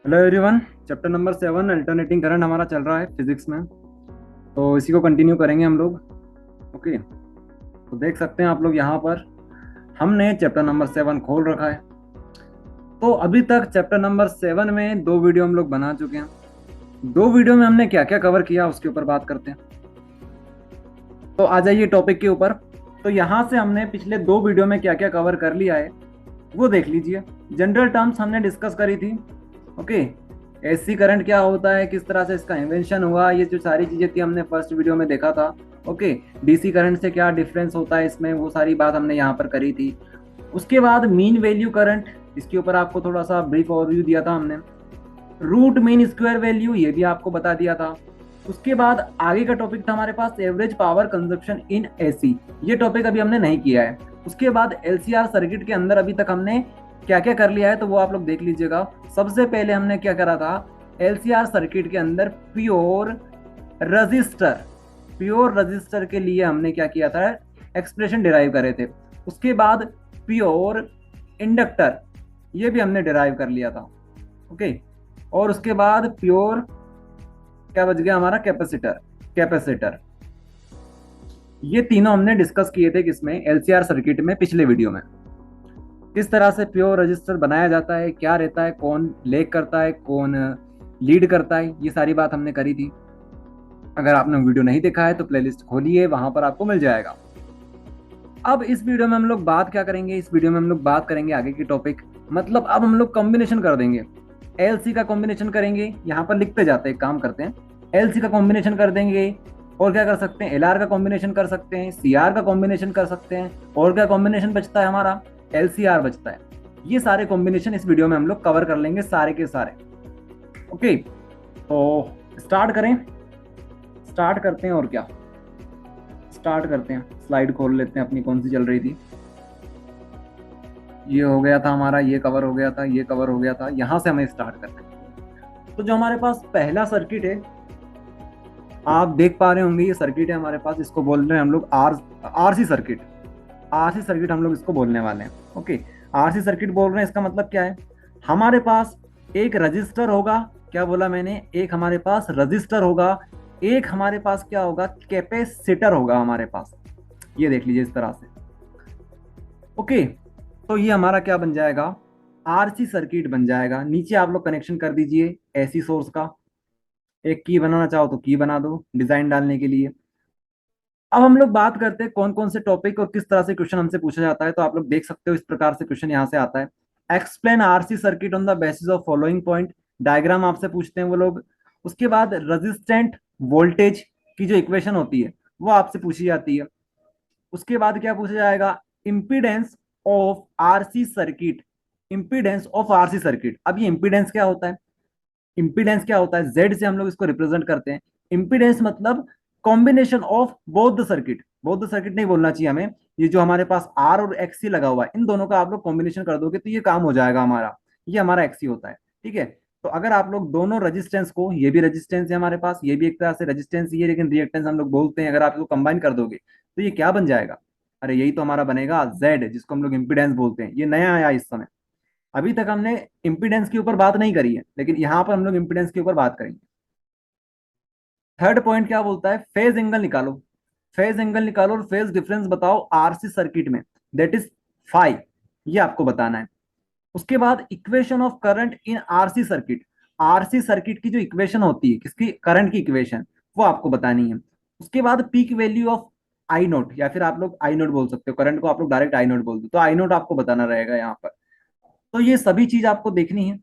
Hello everyone. Chapter number 7 alternating current हमारा चल रहा है फिजिक्स में। तो इसी को कंटिन्यू करेंगे हम लोग। ओके, तो देख सकते हैं आप लोग यहाँ पर हमने चैप्टर नंबर 7 खोल रखा है। तो अभी तक चैप्टर नंबर 7 में दो वीडियो हम लोग बना चुके हैं। दो वीडियो में हमने क्या क्या कवर किया उसके ऊपर बात करते हैं। तो आ जाइए टॉपिक के ऊपर। तो यहाँ से हमने पिछले दो वीडियो में क्या क्या कवर कर लिया है वो देख लीजिए। जनरल टर्म्स हमने डिस्कस करी थी। ओके, एसी करंट क्या होता है, किस तरह से इसका इन्वेंशन हुआ, ये जो सारी चीजें थी हमने फर्स्ट वीडियो में देखा था। ओके, डीसी करंट से क्या डिफरेंस होता है इसमें, वो सारी बात हमने यहाँ पर करी थी। उसके बाद मीन वैल्यू करंट, इसके ऊपर आपको थोड़ा सा ब्रीफ ओवरव्यू दिया था हमने। रूट मीन स्क्वायर वैल्यू ये भी आपको बता दिया था। उसके बाद आगे का टॉपिक था हमारे पास average power consumption in AC. ये टॉपिक अभी हमने नहीं किया है। उसके बाद एलसीआर सर्किट के अंदर अभी तक हमने क्या क्या कर लिया है तो वो आप लोग देख लीजिएगा। सबसे पहले हमने क्या करा था, एलसीआर सर्किट के अंदर रजिस्टर प्योर रजिस्टर के लिए हमने क्या किया था, एक्सप्रेशन डिराइव करे थे। उसके बाद प्योर इंडक्टर ये भी हमने डिराइव कर लिया था। ओके, और उसके बाद प्योर क्या बच गया हमारा, कैपेसिटर। कैपेसिटर ये तीनों हमने डिस्कस किए थे किसमें, एलसीआर सर्किट में पिछले वीडियो में। किस तरह से प्योर रजिस्टर बनाया जाता है, क्या रहता है, कौन लेग करता है, कौन लीड करता है, ये सारी बात हमने करी थी। अगर आपने वीडियो नहीं देखा है तो प्लेलिस्ट खोलिए, वहां पर आपको मिल जाएगा। अब इस वीडियो में हम लोग बात क्या करेंगे, इस वीडियो में हम लोग बात करेंगे आगे की टॉपिक। मतलब अब हम लोग कॉम्बिनेशन कर देंगे। एलसी का कॉम्बिनेशन करेंगे, यहाँ पर लिखते जाते हैं, काम करते हैं। एलसी का कॉम्बिनेशन कर देंगे। और क्या कर सकते हैं, एलआर का कॉम्बिनेशन कर सकते हैं, सीआर का कॉम्बिनेशन कर सकते हैं। और क्या कॉम्बिनेशन बचता है हमारा, एलसीआर बचता है। ये सारे कॉम्बिनेशन इस वीडियो में हम लोग कवर कर लेंगे, सारे के सारे। ओके, तो स्टार्ट करें। स्टार्ट करते हैं और क्या, स्टार्ट करते हैं। स्लाइड खोल लेते हैं अपनी, कौन सी चल रही थी। ये हो गया था हमारा, ये कवर हो गया था, ये कवर हो गया था। यहां से हमें स्टार्ट करना है। तो जो हमारे पास पहला सर्किट है, आप देख पा रहे होंगे, ये सर्किट है हमारे पास। इसको बोल रहे हैं हम लोग आरसी सर्किट। आरसी सर्किट हम लोग इसको बोलने वाले हैं। ओके, आरसी सर्किट बोल रहे हैं, इसका मतलब क्या है, हमारे पास एक रजिस्टर होगा। क्या बोला मैंने, एक हमारे पास रजिस्टर होगा, एक हमारे पास क्या होगा, कैपेसिटर होगा हमारे पास। ये देख लीजिए इस तरह से। ओके, तो ये हमारा क्या बन जाएगा, आरसी सर्किट बन जाएगा। नीचे आप लोग कनेक्शन कर दीजिए एसी सोर्स का। एक की बनाना चाहो तो की बना दो डिजाइन डालने के लिए। अब हम लोग बात करते हैं कौन कौन से टॉपिक और किस तरह से क्वेश्चन हमसे पूछा जाता है। तो आप लोग देख सकते हो इस प्रकार से क्वेश्चन यहाँ से आता है। Explain RC circuit on the basis of following point. Diagram आपसे पूछते हैं वो लोग। उसके बाद रेजिस्टेंट वोल्टेज की जो इक्वेशन होती है वो आपसे पूछी जाती है। उसके बाद क्या पूछा जाएगा, impedance of RC circuit. Impedance of RC circuit. अब ये इम्पीडेंस क्या होता है, इम्पीडेंस क्या होता है, जेड से हम लोग इसको रिप्रेजेंट करते हैं। इम्पीडेंस मतलब combination of both the circuit. Both the circuit नहीं बोलना चाहिए हमें, ये जो हमारे पास आर और एक्सी लगा हुआ है इन दोनों का आप लोग कॉम्बिनेशन कर दोगे तो ये काम हो जाएगा हमारा। ये हमारा एक्सी होता है, ठीक है। तो अगर आप लोग दोनों रेजिस्टेंस को, ये भी रेजिस्टेंस है हमारे पास, ये भी एक तरह से रेजिस्टेंस ही है लेकिन रिएक्टेंस हम लोग बोलते हैं, अगर आप इसको कंबाइन कर दोगे तो ये क्या बन जाएगा, अरे यही तो हमारा बनेगा जेड, जिसको हम लोग इम्पीडेंस बोलते हैं। ये नया आया इस समय। अभी तक हमने इम्पीडेंस के ऊपर बात नहीं करी है लेकिन यहां पर हम लोग इम्पीडेंस के ऊपर बात करेंगे। थर्ड पॉइंट क्या बोलता है, फेज एंगल निकालो। फेज एंगल निकालो और फेज डिफरेंस बताओ आरसी सर्किट में, दैट इज फाइव। ये आपको बताना है। उसके बाद equation of current in RC circuit. RC circuit की जो इक्वेशन होती है, किसकी, करंट की इक्वेशन, वो आपको बतानी है। उसके बाद peak value of I note, या फिर आप लोग आई नोट बोल सकते हो, करंट को आप लोग डायरेक्ट आई नोट बोल दो तो आई नोट आपको बताना रहेगा यहाँ पर। तो ये सभी चीज आपको देखनी है।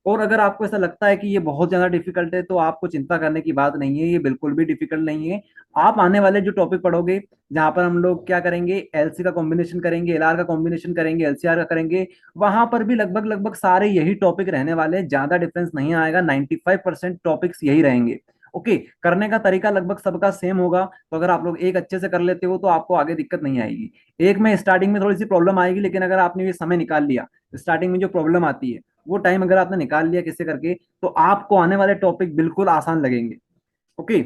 और अगर आपको ऐसा लगता है कि ये बहुत ज्यादा डिफिकल्ट है तो आपको चिंता करने की बात नहीं है, ये बिल्कुल भी डिफिकल्ट नहीं है। आप आने वाले जो टॉपिक पढ़ोगे, जहां पर हम लोग क्या करेंगे, एलसी का कॉम्बिनेशन करेंगे, एलआर का कॉम्बिनेशन करेंगे, एलसीआर का करेंगे, वहां पर भी लगभग लगभग सारे यही टॉपिक रहने वाले हैं। ज्यादा डिफरेंस नहीं आएगा, 95% टॉपिक्स यही रहेंगे। ओके, करने का तरीका लगभग सबका सेम होगा। तो अगर आप लोग एक अच्छे से कर लेते हो तो आपको आगे दिक्कत नहीं आएगी। एक में स्टार्टिंग में थोड़ी सी प्रॉब्लम आएगी, लेकिन अगर आपने ये समय निकाल लिया, स्टार्टिंग में जो प्रॉब्लम आती है वो टाइम अगर आपने निकाल लिया किससे करके, तो आपको आने वाले टॉपिक बिल्कुल आसान लगेंगे। ओके,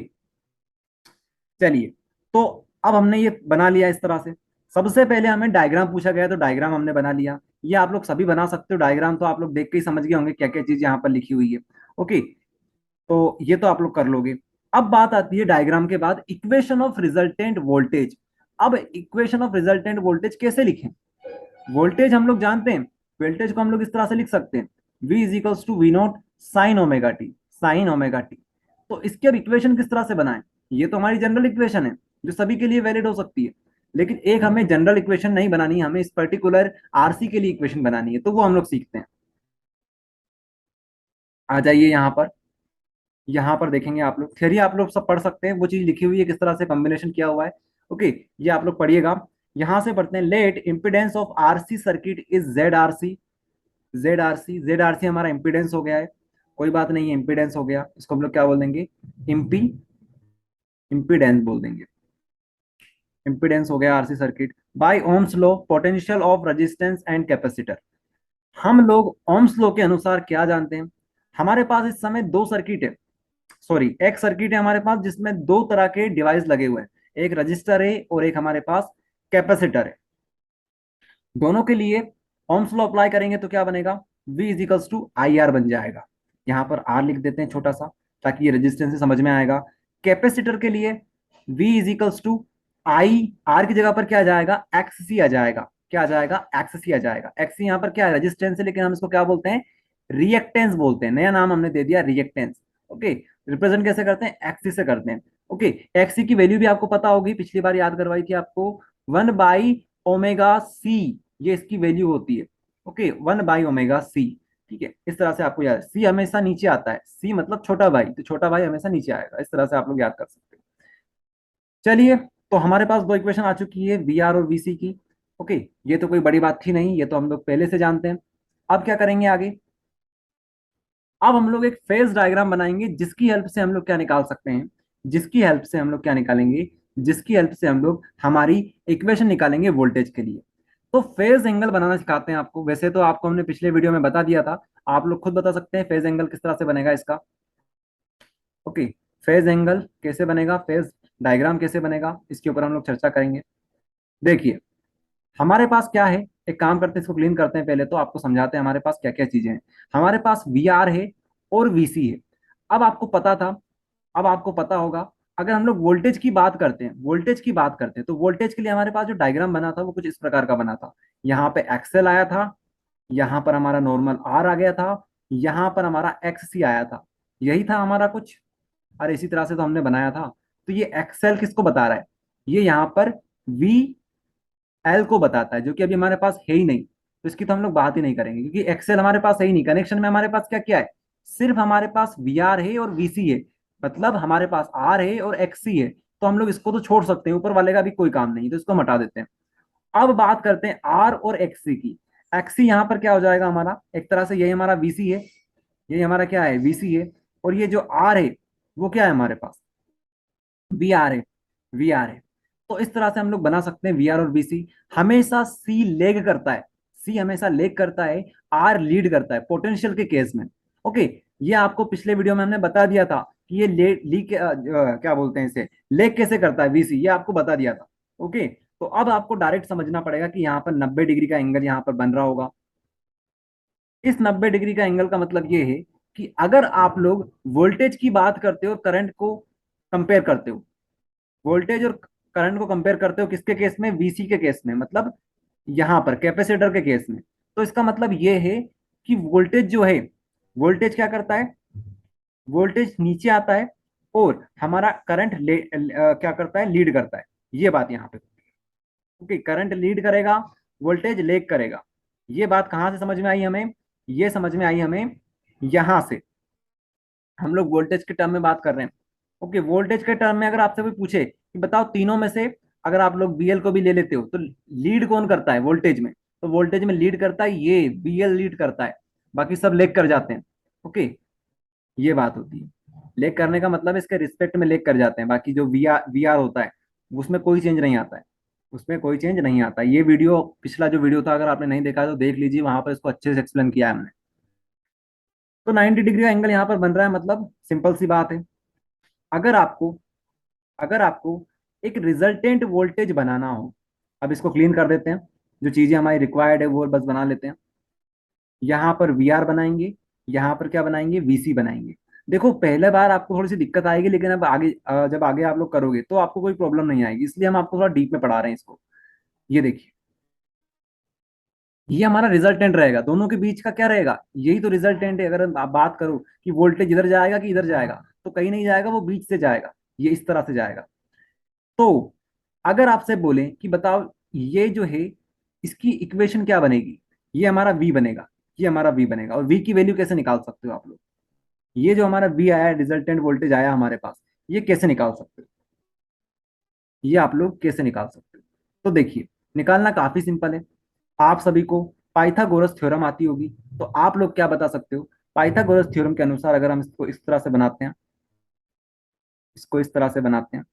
चलिए। तो अब हमने ये बना लिया इस तरह से। सबसे पहले हमें डायग्राम पूछा गया तो डायग्राम हमने बना लिया। ये आप लोग सभी बना सकते हो डायग्राम, तो आप लोग देख के ही समझ गए होंगे क्या क्या चीज यहाँ पर लिखी हुई है। ओके, तो ये तो आप लोग कर लोगे। अब बात आती है डायग्राम के बाद इक्वेशन ऑफ रिजल्टेंट वोल्टेज। अब इक्वेशन ऑफ रिजल्टेंट वोल्टेज कैसे लिखें? वोल्टेज हम लोग जानते हैं, वोल्टेज को हम लोग इस तरह से लिख सकते हैं, V is equals to V naught sine omega T, sine omega T. तो इसके अब इक्वेशन किस तरह से बनाएं? ये तो हमारी जनरल इक्वेशन है जो सभी के लिए वैलिड हो सकती है, लेकिन एक हमें जनरल इक्वेशन नहीं बनानी है, हमें इस पर्टिकुलर आरसी के लिए इक्वेशन बनानी है, तो वो हम लोग सीखते हैं। आ जाइए यहाँ पर, यहाँ पर देखेंगे आप लोग, थ्योरी आप लोग सब पढ़ सकते हैं, वो चीज लिखी हुई है किस तरह से कॉम्बिनेशन किया हुआ है। ओके, ये आप लोग पढ़िएगा। यहाँ से पढ़ते हैं, let impedance of RC circuit is Z R C. Z R C, Z R C हमारा इम्पिडेंस हो गया है, कोई बात नहीं है, इम्पिडेंस हो गया, इसको हम लोग क्या बोल देंगे, इम्पी, इम्पिडेंस बोल देंगे। इम्पिडेंस हो गया RC circuit. By Ohm's law potential of resistance and capacitor. हम लोग ओम्स लॉ के अनुसार क्या जानते हैं? हमारे पास इस समय दो सर्किट है, सॉरी एक सर्किट है हमारे पास जिसमें दो तरह के डिवाइस लगे हुए हैं, एक रजिस्टर है और एक हमारे पास कैपेसिटर है। दोनों के लिए ओम्स लॉ अप्लाई करेंगे तो क्या बनेगा, V is equals to I R बन जाएगा। यहाँ पर R लिख देते हैं छोटा सा, ताकि ये रेजिस्टेंस से समझ में आएगा। कैपेसिटर के लिए V is equals to I, R की जगह पर क्या आ जाएगा, एक्स सी आ जाएगा। क्या आ जाएगा, एक्स सी आ जाएगा। एक्स सी यहाँ पर क्या है, रेजिस्टेंस है, लेकिन हम इसको क्या बोलते हैं, रिएक्टेंस बोलते हैं, नया नाम हमने दे दिया रिएक्टेंस। ओके, रिप्रेजेंट कैसे करते हैं, एक्सी से करते हैं। ओके, एक्सी की वैल्यू भी आपको पता होगी, पिछली बार याद करवाई थी आपको, 1/ओमेगा सी, ये इसकी वैल्यू होती है। ओके, 1/ओमेगा सी। ठीक है, इस तरह से आपको याद, सी हमेशा नीचे आता है, सी मतलब छोटा भाई, तो छोटा भाई हमेशा नीचे आएगा, इस तरह से आप लोग याद कर सकते हैं। चलिए, तो हमारे पास दो इक्वेशन आ चुकी है, वी आर और वी सी की। ओके, ये तो कोई बड़ी बात थी नहीं, ये तो हम लोग पहले से जानते हैं। अब क्या करेंगे आगे, अब हम लोग एक फेज डायग्राम बनाएंगे, जिसकी हेल्प से हम लोग क्या निकाल सकते हैं, जिसकी हेल्प से हम लोग क्या निकालेंगे, जिसकी हेल्प से हम लोग हमारी इक्वेशन निकालेंगे वोल्टेज के लिए। तो फेज एंगल बनाना सिखाते हैं आपको, वैसे तो आपको हमने पिछले वीडियो में बता दिया था, आप लोग खुद बता सकते हैं फेज एंगल किस तरह से बनेगा इसका। ओके, फेज एंगल कैसे बनेगा, फेज डायग्राम कैसे बनेगा, इसके ऊपर हम लोग चर्चा करेंगे। देखिए, हमारे पास क्या है, एक काम करते हैं, इसको क्लीन करते हैं, पहले तो आपको समझाते हैं हमारे पास क्या क्या चीजें हैं। हमारे पास वी आर है और वीसी है। अब आपको पता था, अब आपको पता होगा, अगर हम लोग वोल्टेज की बात करते हैं, वोल्टेज की बात करते हैं, तो वोल्टेज के लिए हमारे पास जो डायग्राम बना था वो कुछ इस प्रकार का बना था। यहाँ पे एक्सएल आया था, यहाँ पर हमारा नॉर्मल आर आ गया था, यहाँ पर हमारा एक्स सी आया था, यही था हमारा कुछ। और इसी तरह से तो हमने बनाया था। तो ये एक्सएल किसको बता रहा है, ये यहाँ पर वी एल को बताता है, जो कि अभी हमारे पास है ही नहीं, तो इसकी तो हम लोग बात ही नहीं करेंगे, क्योंकि एक्सेल हमारे पास है ही नहीं। कनेक्शन में हमारे पास क्या क्या है, सिर्फ हमारे पास वी आर है और वीसी है, मतलब हमारे पास आर है और एक्सी है, तो हम लोग इसको तो छोड़ सकते हैं, ऊपर वाले का भी कोई काम नहीं, तो इसको हम हटा देते हैं। अब बात करते हैं आर और एक्सी की। एक्सी यहाँ पर क्या हो जाएगा हमारा, एक तरह से यही हमारा वीसी है, यही हमारा क्या है, वीसी है, और ये जो आर है वो क्या है हमारे पास, वी आर है, वी आर है। तो इस तरह से हम लोग बना सकते हैं वी आर और वी सी। हमेशा सी लेग करता है, सी हमेशा लेग करता है, आर लीड करता है पोटेंशियल के केस में। ओके, ये आपको पिछले वीडियो में हमने बता दिया था कि ये क्या बोलते हैं इसे, लेग कैसे करता है वीसी, ये आपको बता दिया था। ओके, तो अब आपको डायरेक्ट समझना पड़ेगा कि यहाँ पर 90 डिग्री का एंगल यहाँ पर बन रहा होगा। इस 90 डिग्री का एंगल का मतलब ये है कि अगर आप लोग वोल्टेज की बात करते हो और करंट को कंपेयर करते हो, वोल्टेज और करंट को कंपेयर करते हो किसके केस में, वीसी के केस में, मतलब यहां पर कैपेसिटर के केस में, तो इसका मतलब ये है कि वोल्टेज जो है, वोल्टेज क्या करता है, वोल्टेज नीचे आता है और हमारा करंट क्या करता है, लीड करता है। ये बात यहाँ पे, ओके, करंट लीड करेगा, वोल्टेज लेग करेगा। ये बात कहाँ से समझ में आई हमें, ये समझ में आई हमें यहां से। हम लोग वोल्टेज के टर्म में बात कर रहे हैं। ओके, वोल्टेज के टर्म में अगर आपसे कोई पूछे कि बताओ तीनों में से, अगर आप लोग बीएल को भी ले लेते हो, तो लीड कौन करता है वोल्टेज में, तो वोल्टेज में लीड करता है ये बीएल लीड करता है, बाकी सब लेग कर जाते हैं। ओके, ये बात होती है, लेग करने का मतलब इसके रिस्पेक्ट में लेग कर जाते हैं, बाकी जो वी आर होता है उसमें कोई चेंज नहीं आता है, उसमें कोई चेंज नहीं आता। ये वीडियो, पिछला जो वीडियो था, अगर आपने नहीं देखा तो देख लीजिए, वहां पर इसको अच्छे से एक्सप्लेन किया है हमने। तो 90 डिग्री का एंगल यहाँ पर बन रहा है, मतलब सिंपल सी बात है। अगर आपको, अगर आपको एक रिजल्टेंट वोल्टेज बनाना हो, अब इसको क्लीन कर देते हैं। जो चीजें हमारी रिक्वायर्ड है वो बस बना लेते हैं। यहाँ पर वी आर बनाएंगे, यहाँ पर क्या बनाएंगे, वीसी बनाएंगे। देखो पहले बार आपको थोड़ी सी दिक्कत आएगी, लेकिन अब आगे जब आगे आप लोग करोगे तो आपको कोई प्रॉब्लम नहीं आएगी, इसलिए हम आपको थोड़ा डीप में पढ़ा रहे हैं इसको। ये देखिए, ये हमारा रिजल्टेंट रहेगा, दोनों के बीच का क्या रहेगा, यही तो रिजल्टेंट है। अगर आप बात करो कि वोल्टेज इधर जाएगा कि इधर जाएगा, तो कहीं नहीं जाएगा, वो बीच से जाएगा, ये इस तरह से जाएगा। तो अगर आपसे बोले कि बताओ ये जो है इसकी इक्वेशन क्या बनेगी, ये हमारा v बनेगा, ये हमारा v बनेगा। और v की वैल्यू कैसे निकाल सकते हो आप लोग, ये जो हमारा v आया, रिजल्टेंट वोल्टेज आया हमारे पास, ये कैसे निकाल सकते हो, ये आप लोग कैसे निकाल सकते हो। तो देखिए, निकालना काफी सिंपल है। आप सभी को पाइथागोरस थ्योरम आती होगी, तो आप लोग क्या बता सकते हो, पाइथागोरस थ्योरम के अनुसार अगर हम इसको इस तरह से बनाते हैं, इसको इस तरह से बनाते हैं,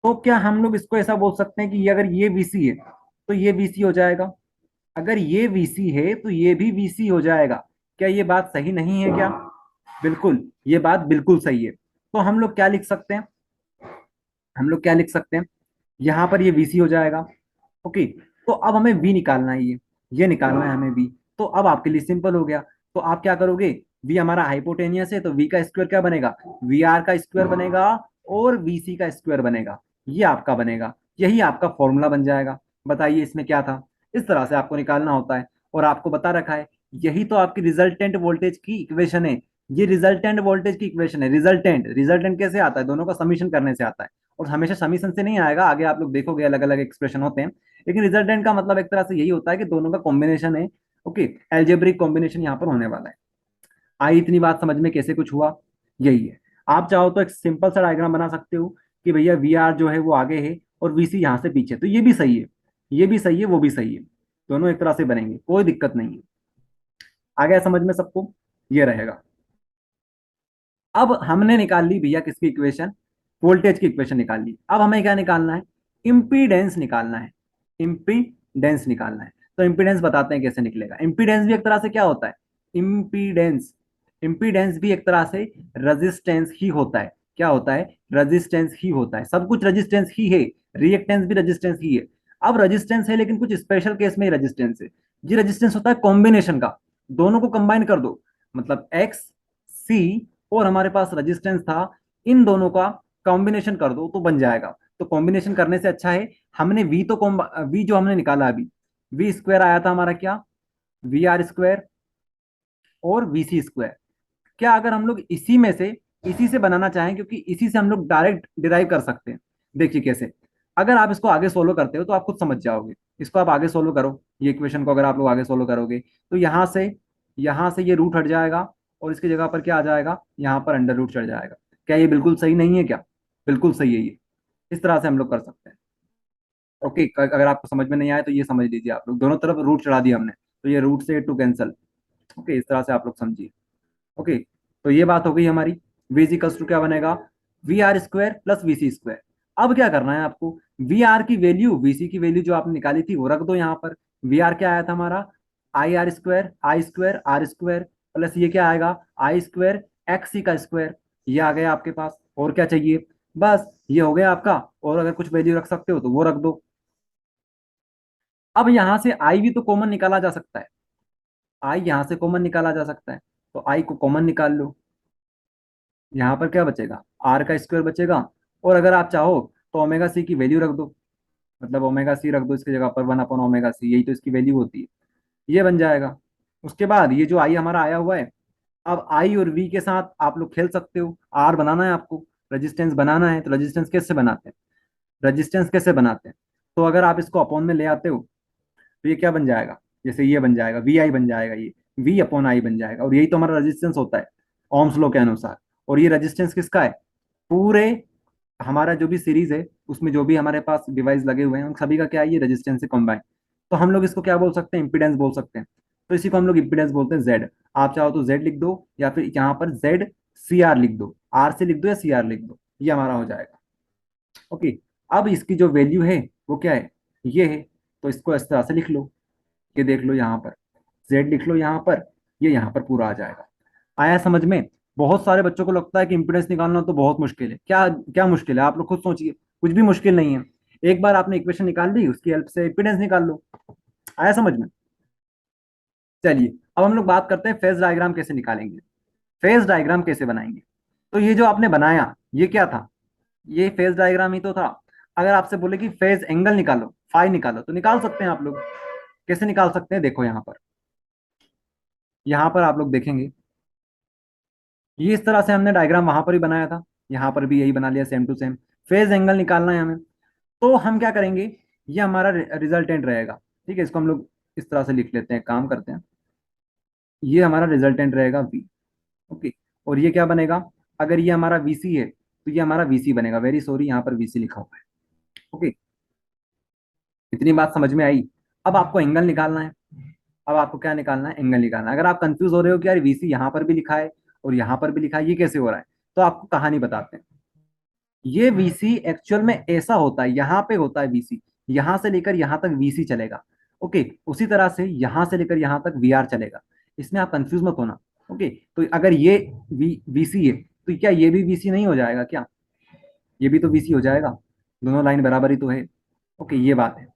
तो क्या हम लोग इसको ऐसा बोल सकते हैं कि ये अगर ये VC है तो ये VC हो जाएगा, अगर ये VC है तो ये भी VC हो जाएगा। क्या ये बात सही नहीं है क्या, बिल्कुल ये बात बिल्कुल सही है। तो हम लोग क्या लिख सकते हैं, हम लोग क्या लिख सकते हैं, यहाँ पर ये VC हो जाएगा। ओके, तो अब हमें V निकालना है, ये निकालना है हमें V। तो अब आपके लिए सिंपल हो गया। तो आप क्या करोगे, V हमारा हाइपोटेनियस है, तो V का स्क्वायर क्या बनेगा, VR का स्क्वायर बनेगा और VC का स्क्वायर बनेगा, ये आपका बनेगा, यही आपका फॉर्मूला बन जाएगा। बताइए इसमें क्या था, इस तरह से आपको निकालना होता है। और आपको बता रखा है, यही तो आपकी रिजल्टेंट वोल्टेज की इक्वेशन है, ये रिजल्टेंट वोल्टेज की इक्वेशन है। रिजल्टेंट रिजल्टेंट कैसे आता है, दोनों का समीशन करने से आता है, और हमेशा समीशन से नहीं आएगा, आगे आप लोग देखोगे अलग अलग एक्सप्रेशन होते हैं। लेकिन रिजल्टेंट का मतलब एक तरह से यही होता है कि दोनों का कॉम्बिनेशन है। ओके, एल्जेब्रिक कॉम्बिनेशन यहाँ पर होने वाला है। आई इतनी बात समझ में कैसे कुछ हुआ, यही है। आप चाहो तो एक सिंपल सा डायग्राम बना सकते हो कि भैया वी आर जो है वो आगे है और वीसी यहाँ से पीछे, तो ये भी सही है, ये भी सही है, वो भी सही है, दोनों एक तरह से बनेंगे, कोई दिक्कत नहीं है। आ गया समझ में सबको, ये रहेगा। अब हमने निकाल ली भैया किसकी इक्वेशन, वोल्टेज की इक्वेशन निकाल ली। अब हमें क्या निकालना है, इम्पीडेंस निकालना है, इम्पीडेंस निकालना है। तो इम्पीडेंस बताते हैं कैसे निकलेगा। इम्पीडेंस भी एक तरह से क्या होता है, इम्पीडेंस, इम्पीडेंस भी एक तरह से रेजिस्टेंस ही होता है। क्या होता है, रेजिस्टेंस ही होता है, सब कुछ रेजिस्टेंस ही है, रिएक्टेंस भी रेजिस्टेंस ही है। अब रेजिस्टेंस है, लेकिन कुछ स्पेशल केस में ही रेजिस्टेंस है। ये रेजिस्टेंस होता है कॉम्बिनेशन का, दोनों को कंबाइन कर दो, मतलब एक्स सी और हमारे पास रेजिस्टेंस था, इन दोनों का कॉम्बिनेशन कर दो तो बन जाएगा। तो कॉम्बिनेशन करने से अच्छा है, हमने वी तो वी जो हमने निकाला अभी, वी स्क्वायर आया था हमारा क्या, वी आर स्क्वायर और वी सी स्क्वायर। क्या अगर हम लोग इसी से बनाना चाहें, क्योंकि इसी से हम लोग डायरेक्ट डिराइव कर सकते हैं। देखिए कैसे, अगर आप इसको आगे सोल्व करते हो तो आप खुद समझ जाओगे। इसको आप आगे सोल्व करो, ये इक्वेशन को अगर आप लोग आगे सोल्व करोगे तो यहाँ से ये रूट हट जाएगा, और इसकी जगह पर क्या आ जाएगा, यहाँ पर अंडर रूट चढ़ जाएगा। क्या ये बिल्कुल सही नहीं है क्या, बिल्कुल सही है ये, इस तरह से हम लोग कर सकते हैं। ओके, अगर आपको समझ में नहीं आया तो ये समझ लीजिए, आप लोग दोनों तरफ रूट चढ़ा दिया हमने, तो ये रूट से टू कैंसल। ओके, इस तरह से आप लोग समझिए। ओके, तो ये बात हो गई हमारी। वी इक्वल्स टू क्या बनेगा, V R square plus V C square. अब क्या करना है आपको, वी आर की वैल्यू, वी सी की वैल्यू जो आपने निकाली थी वो रख दो यहाँ पर। वी आर क्या आया था हमारा, आई स्क्वायर आर स्क्वायर, प्लस ये क्या आएगा, आई स्क्वायर एक्स सी का स्क्वायर। ये आ गया आपके पास, और क्या चाहिए, बस ये हो गया आपका। और अगर कुछ वैल्यू रख सकते हो तो वो रख दो। अब यहाँ से आई भी तो कॉमन निकाला जा सकता है, आई यहाँ से कॉमन निकाला जा सकता है, तो आई को कॉमन निकाल लो। यहाँ पर क्या बचेगा, आर का स्क्वायर बचेगा। और अगर आप चाहो तो ओमेगा सी की वैल्यू रख दो, मतलब ओमेगा सी रख दो इसकी जगह पर, 1 अपॉन ओमेगा सी, यही तो इसकी वैल्यू होती है, ये बन जाएगा। उसके बाद ये जो आई हमारा आया हुआ है, अब आई और वी के साथ आप लोग खेल सकते हो। आर बनाना है आपको, रेजिस्टेंस बनाना है, तो रेजिस्टेंस कैसे बनाते हैं, रेजिस्टेंस कैसे बनाते हैं, तो अगर आप इसको अपॉन में ले आते हो तो ये क्या बन जाएगा, जैसे ये बन जाएगा वी आई बन जाएगा, ये वी अपॉन आई बन जाएगा, और यही तो हमारा रेजिस्टेंस होता है ओम्स लॉ के अनुसार। और ये रेजिस्टेंस किसका है, पूरे हमारा जो भी सीरीज है उसमें जो भी हमारे पास डिवाइस लगे हुए हैं उन सभी का क्या है, ये रेजिस्टेंस से कॉम्बाइन। तो हम लोग इसको क्या बोल सकते हैं, इम्पीडेंस बोल सकते हैं। तो इसी को हम लोग इम्पीडेंस बोलते हैं, जेड। आप चाहो तो जेड लिख दो, या फिर यहाँ पर जेड सी आर लिख दो, आर से लिख दो या सी आर लिख दो, ये हमारा हो जाएगा। ओके, अब इसकी जो वैल्यू है वो क्या है, ये है। तो इसको इस तरह से लिख लो, ये देख लो यहाँ पर, जेड लिख लो यहाँ पर, ये यहाँ पर पूरा आ जाएगा। आया समझ में। बहुत सारे बच्चों को लगता है कि इंपीडेंस निकालना तो बहुत मुश्किल है, क्या क्या मुश्किल है, आप लोग खुद सोचिए, कुछ भी मुश्किल नहीं है। एक बार आपने इक्वेशन निकाल ली, उसकी हेल्प से इंपीडेंस निकाल लो। आया समझ में? चलिए अब हम लोग बात करते हैं फेज डायग्राम कैसे निकालेंगे, फेज डायग्राम कैसे बनाएंगे। तो ये जो आपने बनाया ये क्या था, ये फेज डायग्राम ही तो था। अगर आपसे बोले कि फेज एंगल निकालो, फाई निकालो, तो निकाल सकते हैं आप लोग। कैसे निकाल सकते हैं, देखो यहाँ पर आप लोग देखेंगे, ये इस तरह से हमने डायग्राम वहां पर ही बनाया था, यहाँ पर भी यही बना लिया same to same. Phase angle निकालना है हमें, तो हम क्या करेंगे, ये हमारा रिजल्टेंट रहेगा। ठीक है, इसको हम लोग इस तरह से लिख लेते हैं, काम करते हैं। ये हमारा रिजल्टेंट रहेगा वी। ओके, और ये क्या बनेगा, अगर ये हमारा वीसी है तो ये हमारा वीसी बनेगा। वेरी सॉरी, यहाँ पर वीसी लिखा हुआ है। ओके, इतनी बात समझ में आई। अब आपको एंगल निकालना है। अब आपको क्या निकालना है, एंगल निकालना है। अगर आप कंफ्यूज हो रहे हो कि यार वीसी यहाँ पर भी लिखा है और यहाँ पर भी लिखा है, ये कैसे हो रहा है, तो आपको कहानी बताते हैं। ये वीसी एक्चुअल में ऐसा होता है, यहाँ पे होता है वीसी, यहाँ से लेकर यहाँ तक वीसी चलेगा। ओके, उसी तरह से यहाँ से लेकर यहाँ तक वीआर चलेगा। इसमें आप कंफ्यूज मत होना। ओके, तो अगर ये वीसी है तो क्या ये भी वीसी नहीं हो जाएगा क्या, ये भी तो वीसी हो जाएगा, दोनों लाइन बराबर ही तो है। ओके, ये बात है।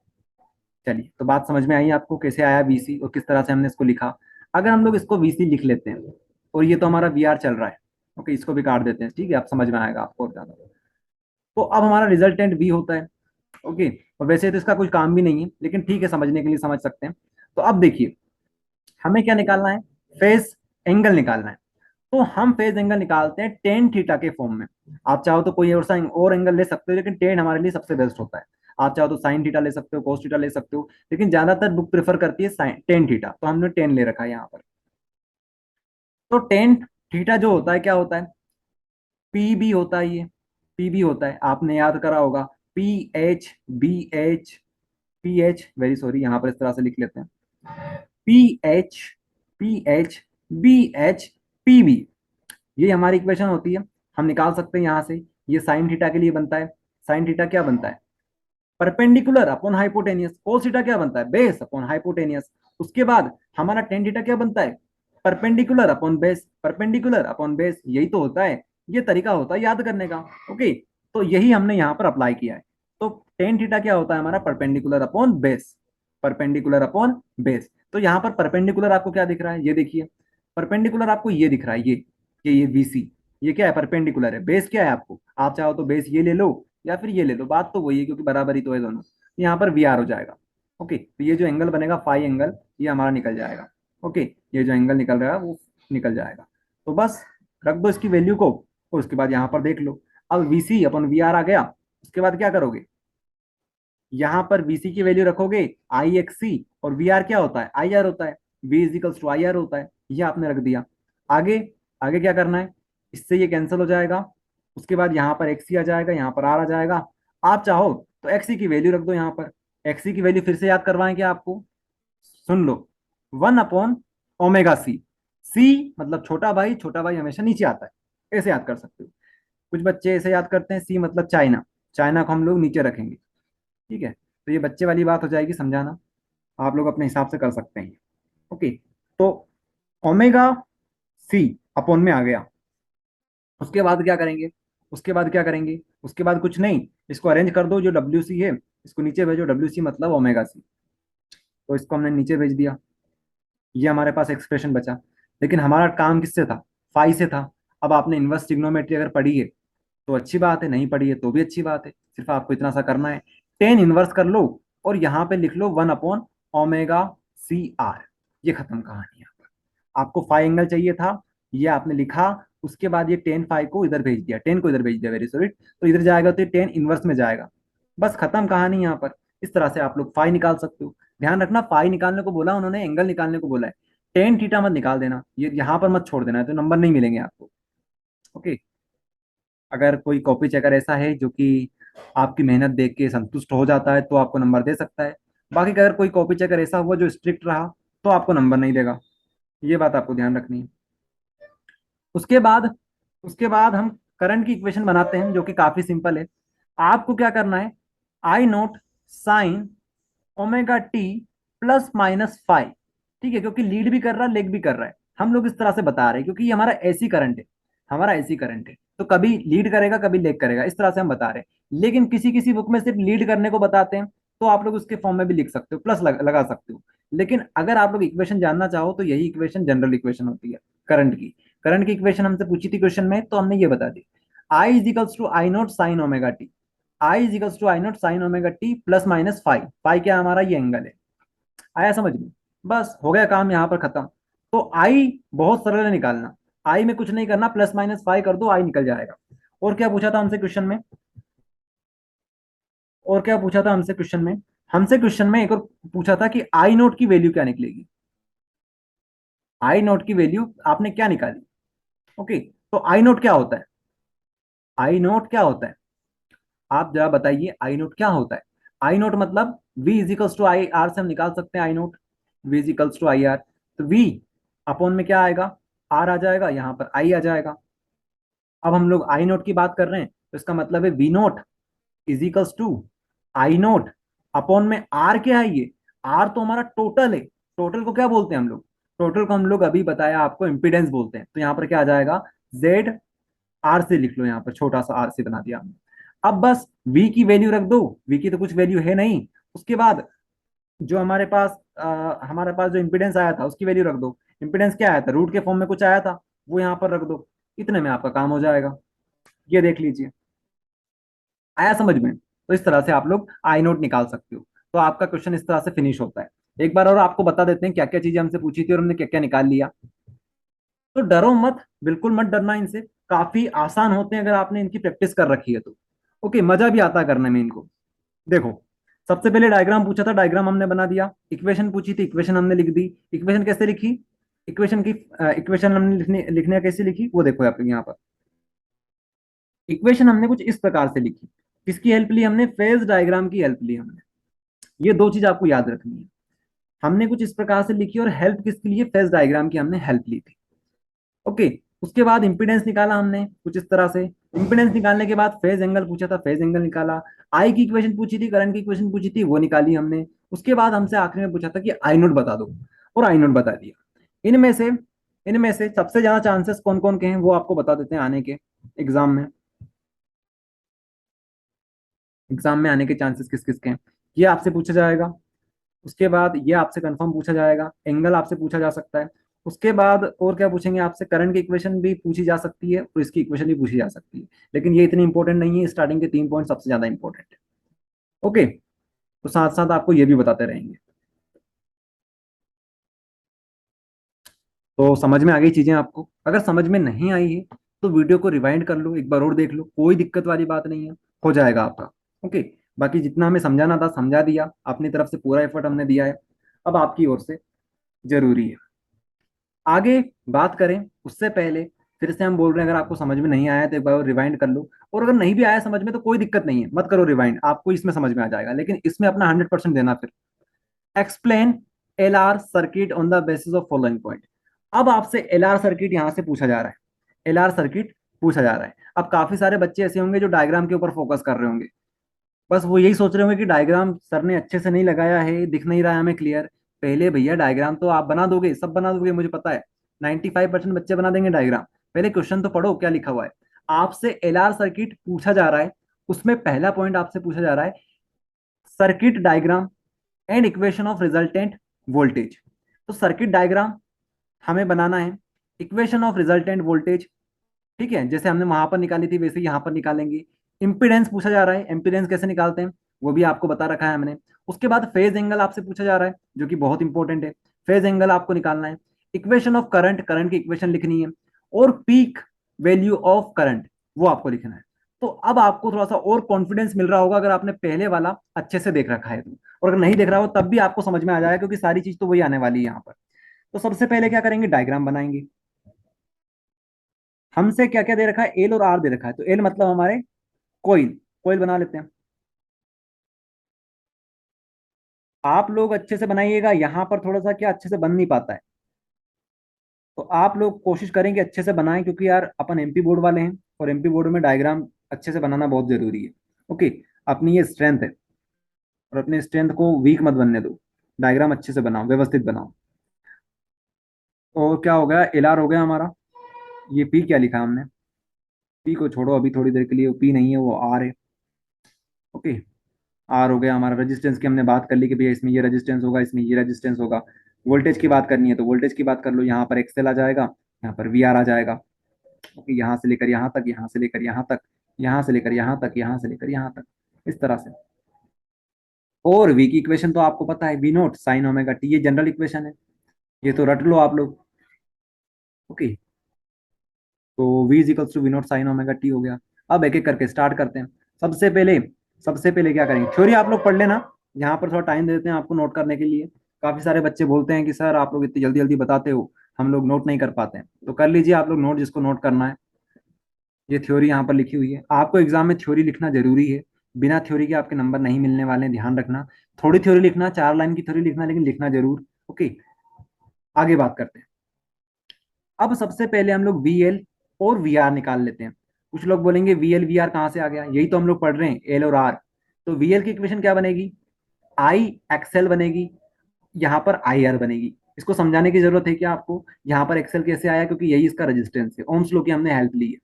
चलिए, तो बात समझ में आई आपको कैसे आया वीसी और किस तरह से हमने इसको लिखा। अगर हम लोग इसको वीसी लिख लेते हैं और ये तो हमारा वीआर चल रहा है, ओके, इसको भी काट देते हैं, ठीक है, अब समझ में आएगा आपको और ज्यादा। तो अब हमारा रिजल्टेंट वी होता है। ओके, और वैसे तो इसका कुछ काम भी नहीं है, लेकिन ठीक है, समझने के लिए समझ सकते हैं। तो अब देखिए, हमें क्या निकालना है, फेज एंगल निकालना है। तो हम फेज एंगल निकालते हैं टेन थीटा के फॉर्म में। आप चाहो तो कोई और सा और एंगल ले सकते हो, लेकिन टेन हमारे लिए सबसे बेस्ट होता है। आप चाहो तो साइन थीटा ले सकते हो, कोस थीटा ले सकते हो, लेकिन ज्यादातर बुक प्रेफर करती है साइन टेन थीटा, तो हमने टेन ले रखा है यहाँ पर। तो टेन थीटा जो होता है क्या होता है, पी बी होता है, ये पी बी होता है, आपने याद करा होगा। P H B H, P H, very sorry, यहाँ पर इस तरह से लिख लेते हैं, P H, P H, B H, P B, ये हमारी इक्वेशन होती है। हम निकाल सकते हैं यहाँ से, ये साइन थीटा के लिए बनता है। साइन थीटा क्या बनता है, perpendicular upon hypotenuse. Cos theta क्या बनता है, बेस अपॉन हाइपोटेनियस। उसके बाद हमारा टेन थीटा क्या बनता है, perpendicular upon base, perpendicular upon base, यही तो होता है। ये तरीका होता है याद करने का। ओके, तो यही हमने यहाँ पर अप्लाई किया है। तो टेन थीटा क्या होता है हमारा, perpendicular upon base, perpendicular upon base. तो यहाँ पर परपेंडिकुलर आपको क्या दिख रहा है, ये देखिए, परपेंडिकुलर आपको ये दिख रहा है, ये वीसी, ये क्या है, परपेंडिकुलर है। बेस क्या है, आपको आप चाहो तो बेस ये ले लो या फिर ये ले लो, बात तो वही है, क्योंकि बराबरी तो है दोनों। यहाँ पर वी आर हो जाएगा। ओके, तो ये जो एंगल बनेगा फाई एंगल, ये हमारा निकल जाएगा। ओके, ये जो एंगल निकल रहा है वो निकल जाएगा। तो बस रख दो इसकी वैल्यू को, और उसके बाद यहाँ पर देख लो। अब वीसी अपन वी आर आ गया, उसके बाद क्या करोगे, यहाँ पर वीसी की वैल्यू रखोगे आई एक्स सी, और वी आर क्या होता है, आई आर होता है, V equals to I R होता है, ये आपने रख दिया। आगे, आगे क्या करना है, इससे ये कैंसिल हो जाएगा। उसके बाद यहाँ पर एक्स सी आ जाएगा, यहाँ पर आर आ जाएगा। आप चाहो तो एक्स सी की वैल्यू रख दो यहाँ पर। एक्स सी की वैल्यू फिर से याद करवाएंगे आपको, सुन लो, वन अपॉन ओमेगा सी। सी मतलब छोटा भाई, छोटा भाई हमेशा नीचे आता है, ऐसे याद कर सकते हो। कुछ बच्चे ऐसे याद करते हैं, सी मतलब चाइना, चाइना को हम लोग नीचे रखेंगे। ठीक है, तो ये बच्चे वाली बात हो जाएगी, समझाना आप लोग अपने हिसाब से कर सकते हैं। ओके, तो ओमेगा सी अपॉन में आ गया। उसके बाद क्या करेंगे, उसके बाद क्या करेंगे, उसके बाद कुछ नहीं, इसको अरेंज कर दो, जो डब्ल्यू सी है इसको नीचे भेजो, डब्ल्यू सी मतलब ओमेगा सी, तो इसको हमने नीचे भेज दिया। ये हमारे पास एक्सप्रेशन बचा। लेकिन हमारा काम किससे था, फाई से था। अब आपने इनवर्स ट्रिग्नोमेट्री अगर पढ़ी है तो अच्छी बात है, नहीं पढ़ी है तो भी अच्छी बात है, सिर्फ आपको इतना सा करना है, टेन इनवर्स कर लो और यहाँ पे लिख लो one upon omega C R. ये खत्म कहानी। यहाँ पर आपको फाइव एंगल चाहिए था, ये आपने लिखा, उसके बाद ये टेन फाइव को इधर भेज दिया, टेन को इधर भेज दिया, वेरी सॉरी, तो इधर जाएगा तो टेन इनवर्स में जाएगा। बस खत्म कहानी यहाँ पर। इस तरह से आप लोग फाइव निकाल सकते हो। ध्यान रखना, फाइव निकालने को बोला उन्होंने, एंगल निकालने को बोला है। टेन थीटा मत निकाल देना, ये यहाँ पर मत छोड़ देना है, तो नंबर नहीं मिलेंगे आपको। ओके, अगर कोई कॉपी चेकर ऐसा है जो कि आपकी मेहनत देख के संतुष्ट हो जाता है तो आपको नंबर दे सकता है। बाकी अगर कोई कॉपी चेकर ऐसा हुआ जो स्ट्रिक्ट रहा तो आपको नंबर नहीं देगा, ये बात आपको ध्यान रखनी है। उसके बाद, उसके बाद हम करंट की इक्वेशन बनाते हैं, जो कि काफी सिंपल है। आपको क्या करना है, I naught sine omega T plus minus five. ठीक है, क्योंकि लीड भी कर रहा है, लेग भी कर रहा है, हम लोग इस तरह से बता रहे हैं क्योंकि ये हमारा एसी करंट है, हमारा एसी करंट है, तो कभी लीड करेगा कभी लेग करेगा, इस तरह से हम बता रहे हैं। लेकिन किसी किसी बुक में सिर्फ लीड करने को बताते हैं, तो आप लोग उसके फॉर्म में भी लिख सकते हो, प्लस लगा सकते हो। लेकिन अगर आप लोग इक्वेशन जानना चाहो तो यही इक्वेशन जनरल इक्वेशन होती है करंट की इक्वेशन हमसे पूछी थी क्वेश्चन में, तो हमने ये बता दी, I is equals to I naught sine omega T, I is equals to I naught sine omega T plus minus five, five क्या है हमारा, ये एंगल है। आया समझ में? बस हो गया काम यहाँ पर खत्म। तो आई बहुत सरल है निकालना, आई में कुछ नहीं करना, प्लस माइनस फाइव कर दो, आई निकल जाएगा। और क्या पूछा था हमसे क्वेश्चन में, और क्या पूछा था हमसे क्वेश्चन में, हमसे क्वेश्चन में एक और पूछा था कि आई नोट की वैल्यू क्या निकलेगी, आई नोट की वैल्यू आपने क्या निकाली। ओके, तो आई नोट क्या होता है, आई नोट क्या होता है, आप जरा बताइए आई नोट क्या होता है। आई नोट मतलब v equals to I R से हम निकाल सकते हैं I naught, v equals to I R, तो v अपॉन में क्या आएगा, r आ जाएगा, यहाँ पर i आ जाएगा। अब हम लोग आई नोट की बात कर रहे हैं, तो इसका मतलब है v naught equals to I naught upon में r क्या है, ये r तो हमारा टोटल है, टोटल को क्या बोलते हैं हम लोग, टोटल को हम लोग अभी बताया आपको इम्पीडेंस बोलते हैं, तो यहाँ पर क्या आ जाएगा, z आर से लिख लो, यहाँ पर छोटा सा आर से बना दिया हमने। अब बस v की वैल्यू रख दो, v की तो कुछ वैल्यू है नहीं, उसके बाद जो हमारे पास जो इम्पीडेंस आया था उसकी वैल्यू रख दो, इम्पीडेंस क्या आया था, रूट के फॉर्म में कुछ आया था, वो यहाँ पर रख दो, इतने में आपका काम हो जाएगा। ये देख लीजिए, आया समझ में? तो इस तरह से आप लोग आई नोट निकाल सकते हो। तो आपका क्वेश्चन इस तरह से फिनिश होता है। एक बार और आपको बता देते हैं क्या क्या चीजें हमसे पूछी थी और हमने क्या क्या निकाल लिया। तो डरो मत, बिल्कुल मत डरना इनसे, काफी आसान होते हैं अगर आपने इनकी प्रैक्टिस कर रखी है तो। ओके, मजा भी आता है करने में इनको। देखो, सबसे पहले डायग्राम पूछा था, डायग्राम हमने बना दिया, इक्वेशन पूछी थी, इक्वेशन हमने लिख दी। इक्वेशन कैसे लिखी, इक्वेशन हमने लिखने कैसे लिखी वो देखो आप यहाँ पर। इक्वेशन हमने कुछ इस प्रकार से लिखी, किसकी हेल्प ली हमने, फेज डायग्राम की हेल्प ली हमने। ये दो चीज आपको याद रखनी है, हमने कुछ इस प्रकार से लिखी और हेल्प किसके लिए, फेज डायग्राम की हमने हेल्प ली थी। ओके, उसके बाद इंपीडेंस निकाला हमने कुछ इस तरह से, इंपीडेंस निकालने के बाद फेज एंगल पूछा था, फेज एंगल निकाला। आई की इक्वेशन पूछी थी, करंट की इक्वेशन पूछी थी, वो निकाली हमने। उसके बाद हमसे आखिरी में पूछा था कि आई नोट बता दो, और आई नोट बता दिया। इनमें से इनमें से सबसे ज्यादा चांसेस कौन कौन के हैं वो आपको बता देते हैं आने के एग्जाम में, एग्जाम में आने के चांसेस किस किस के हैं, ये आपसे पूछा जाएगा। उसके बाद ये आपसे कंफर्म पूछा जाएगा, एंगल आपसे पूछा जा सकता है। उसके बाद और क्या पूछेंगे आपसे, करंट की इक्वेशन भी पूछी जा सकती है और इसकी इक्वेशन भी पूछी जा सकती है, लेकिन ये इतनी इंपॉर्टेंट नहीं है, स्टार्टिंग के 3 पॉइंट सबसे ज्यादा इंपॉर्टेंट है। ओके, तो साथ साथ आपको ये भी बताते रहेंगे। तो समझ में आ गई चीजें आपको, अगर समझ में नहीं आई है तो वीडियो को रिवाइंड कर लो, एक बार और देख लो, कोई दिक्कत वाली बात नहीं है, हो जाएगा आपका। ओके, बाकी जितना हमें समझाना था समझा दिया, अपनी तरफ से पूरा एफर्ट हमने दिया है, अब आपकी ओर से जरूरी है आगे बात करें उससे पहले। फिर से हम बोल रहे हैं, अगर आपको समझ में नहीं आया तो एक बार रिवाइंड कर लो, और अगर नहीं भी आया समझ में तो कोई दिक्कत नहीं है, मत करो रिवाइंड, आपको इसमें समझ में आ जाएगा, लेकिन इसमें अपना 100% देना। फिर explain L R circuit on the basis of following point. अब आपसे एल आर सर्किट यहां से पूछा जा रहा है, एल आर सर्किट पूछा जा रहा है। अब काफी सारे बच्चे ऐसे होंगे जो डायग्राम के ऊपर फोकस कर रहे होंगे, बस वो यही सोच रहे होंगे कि डायग्राम सर ने अच्छे से नहीं लगाया है, दिख नहीं रहा है हमें क्लियर। पहले भैया डायग्राम तो आप बना दोगे, सब बना दोगे, मुझे पता है 95% बच्चे बना देंगे डायग्राम। पहले क्वेश्चन तो पढ़ो क्या लिखा हुआ है। आपसे एलआर सर्किट पूछा जा रहा है, उसमें पहला पॉइंट आपसे पूछा जा रहा है, circuit diagram and equation of resultant voltage. तो सर्किट डायग्राम हमें बनाना है, इक्वेशन ऑफ रिजल्टेंट वोल्टेज, ठीक है, जैसे हमने वहां पर निकाली थी वैसे यहाँ पर निकालेंगे। इंपीडेंस पूछा जा रहा है, इंपीडेंस कैसे निकालते हैं वो भी आपको बता रखा है हमने। उसके बाद फेज एंगल आपसे पूछा जा रहा है, जो कि बहुत इंपॉर्टेंट है, फेज एंगल आपको निकालना है। इक्वेशन ऑफ करंट, करंट की इक्वेशन लिखनी है, और पीक वैल्यू ऑफ करंट वो आपको लिखना है। तो अब आपको थोड़ा सा और कॉन्फिडेंस मिल रहा होगा अगर आपने पहले वाला अच्छे से देख रखा है तो, और अगर नहीं देख रहा हो तब भी आपको समझ में आ जाएगा, क्योंकि सारी चीज तो वही आने वाली है यहाँ पर। तो सबसे पहले क्या करेंगे, डायग्राम बनाएंगे। हमसे क्या क्या दे रखा है, एल और आर दे रखा है, तो एल मतलब हमारे कोयल, कोयल बना लेते हैं। आप लोग अच्छे से बनाइएगा, यहाँ पर थोड़ा सा क्या अच्छे से बन नहीं पाता है, तो आप लोग कोशिश करेंगे अच्छे से बनाएं, क्योंकि यार अपन एमपी बोर्ड वाले हैं, और एमपी बोर्ड में डायग्राम अच्छे से बनाना बहुत जरूरी है। ओके, अपनी ये स्ट्रेंथ है, और अपने स्ट्रेंथ को वीक मत बनने दो, डायग्राम अच्छे से बनाओ, व्यवस्थित बनाओ। और क्या हो गया, एल आर हो गया हमारा, ये पी क्या लिखा हमने, पी को छोड़ो अभी थोड़ी देर के लिए, वो पी नहीं है वो आर है। ओके, आर हो गया हमारा। रेजिस्टेंस की हमने बात कर ली कि भैया इसमें ये रेजिस्टेंस होगा, इसमें ये रेजिस्टेंस होगा। वोल्टेज की बात करनी है तो वोल्टेज की बात कर लो, यहाँ पर एक्सएल आ जाएगा, यहाँ पर वी आर आ जाएगा। ओके, यहाँ से लेकर यहाँ तक, यहाँ से लेकर यहाँ तक, यहाँ से लेकर यहाँ तक, यहाँ से लेकर यहाँ तक, इस तरह से। और वी की इक्वेशन तो आपको पता है, V naught sine omega T, ये जनरल इक्वेशन है, ये तो रट लो आप लोग। ओके, तो v is equals to V naught sine omega T हो गया। अब एक एक करके स्टार्ट करते हैं। सबसे पहले सबसे पहले क्या करेंगे, थ्योरी आप लोग पढ़ लेना, यहाँ पर थोड़ा टाइम देते हैं आपको नोट करने के लिए। काफी सारे बच्चे बोलते हैं कि सर आप लोग इतनी जल्दी जल्दी बताते हो, हम लोग नोट नहीं कर पाते हैं। तो कर लीजिए आप लोग नोट, जिसको नोट करना है। ये थ्योरी यहाँ पर लिखी हुई है, आपको एग्जाम में थ्योरी लिखना जरूरी है। बिना थ्योरी के आपके नंबर नहीं मिलने वाले हैं, ध्यान रखना। थोड़ी थ्योरी लिखना, 4 लाइन की थ्योरी लिखना, लेकिन लिखना जरूर। ओके, आगे बात करते हैं। अब सबसे पहले हम लोग वी एल और वी आर निकाल लेते हैं। कुछ लोग बोलेंगे वी एल वी आर कहाँ से आ गया, यही तो हम लोग पढ़ रहे हैं, एल और आर। तो वी एल की इक्वेशन क्या बनेगी, आई एक्सएल बनेगी, यहाँ पर आई आर बनेगी। इसको समझाने की जरूरत है क्या आपको, यहाँ पर एक्सएल कैसे आया, क्योंकि यही इसका रेजिस्टेंस है, ओम्स लॉ की हमने हेल्प ली है।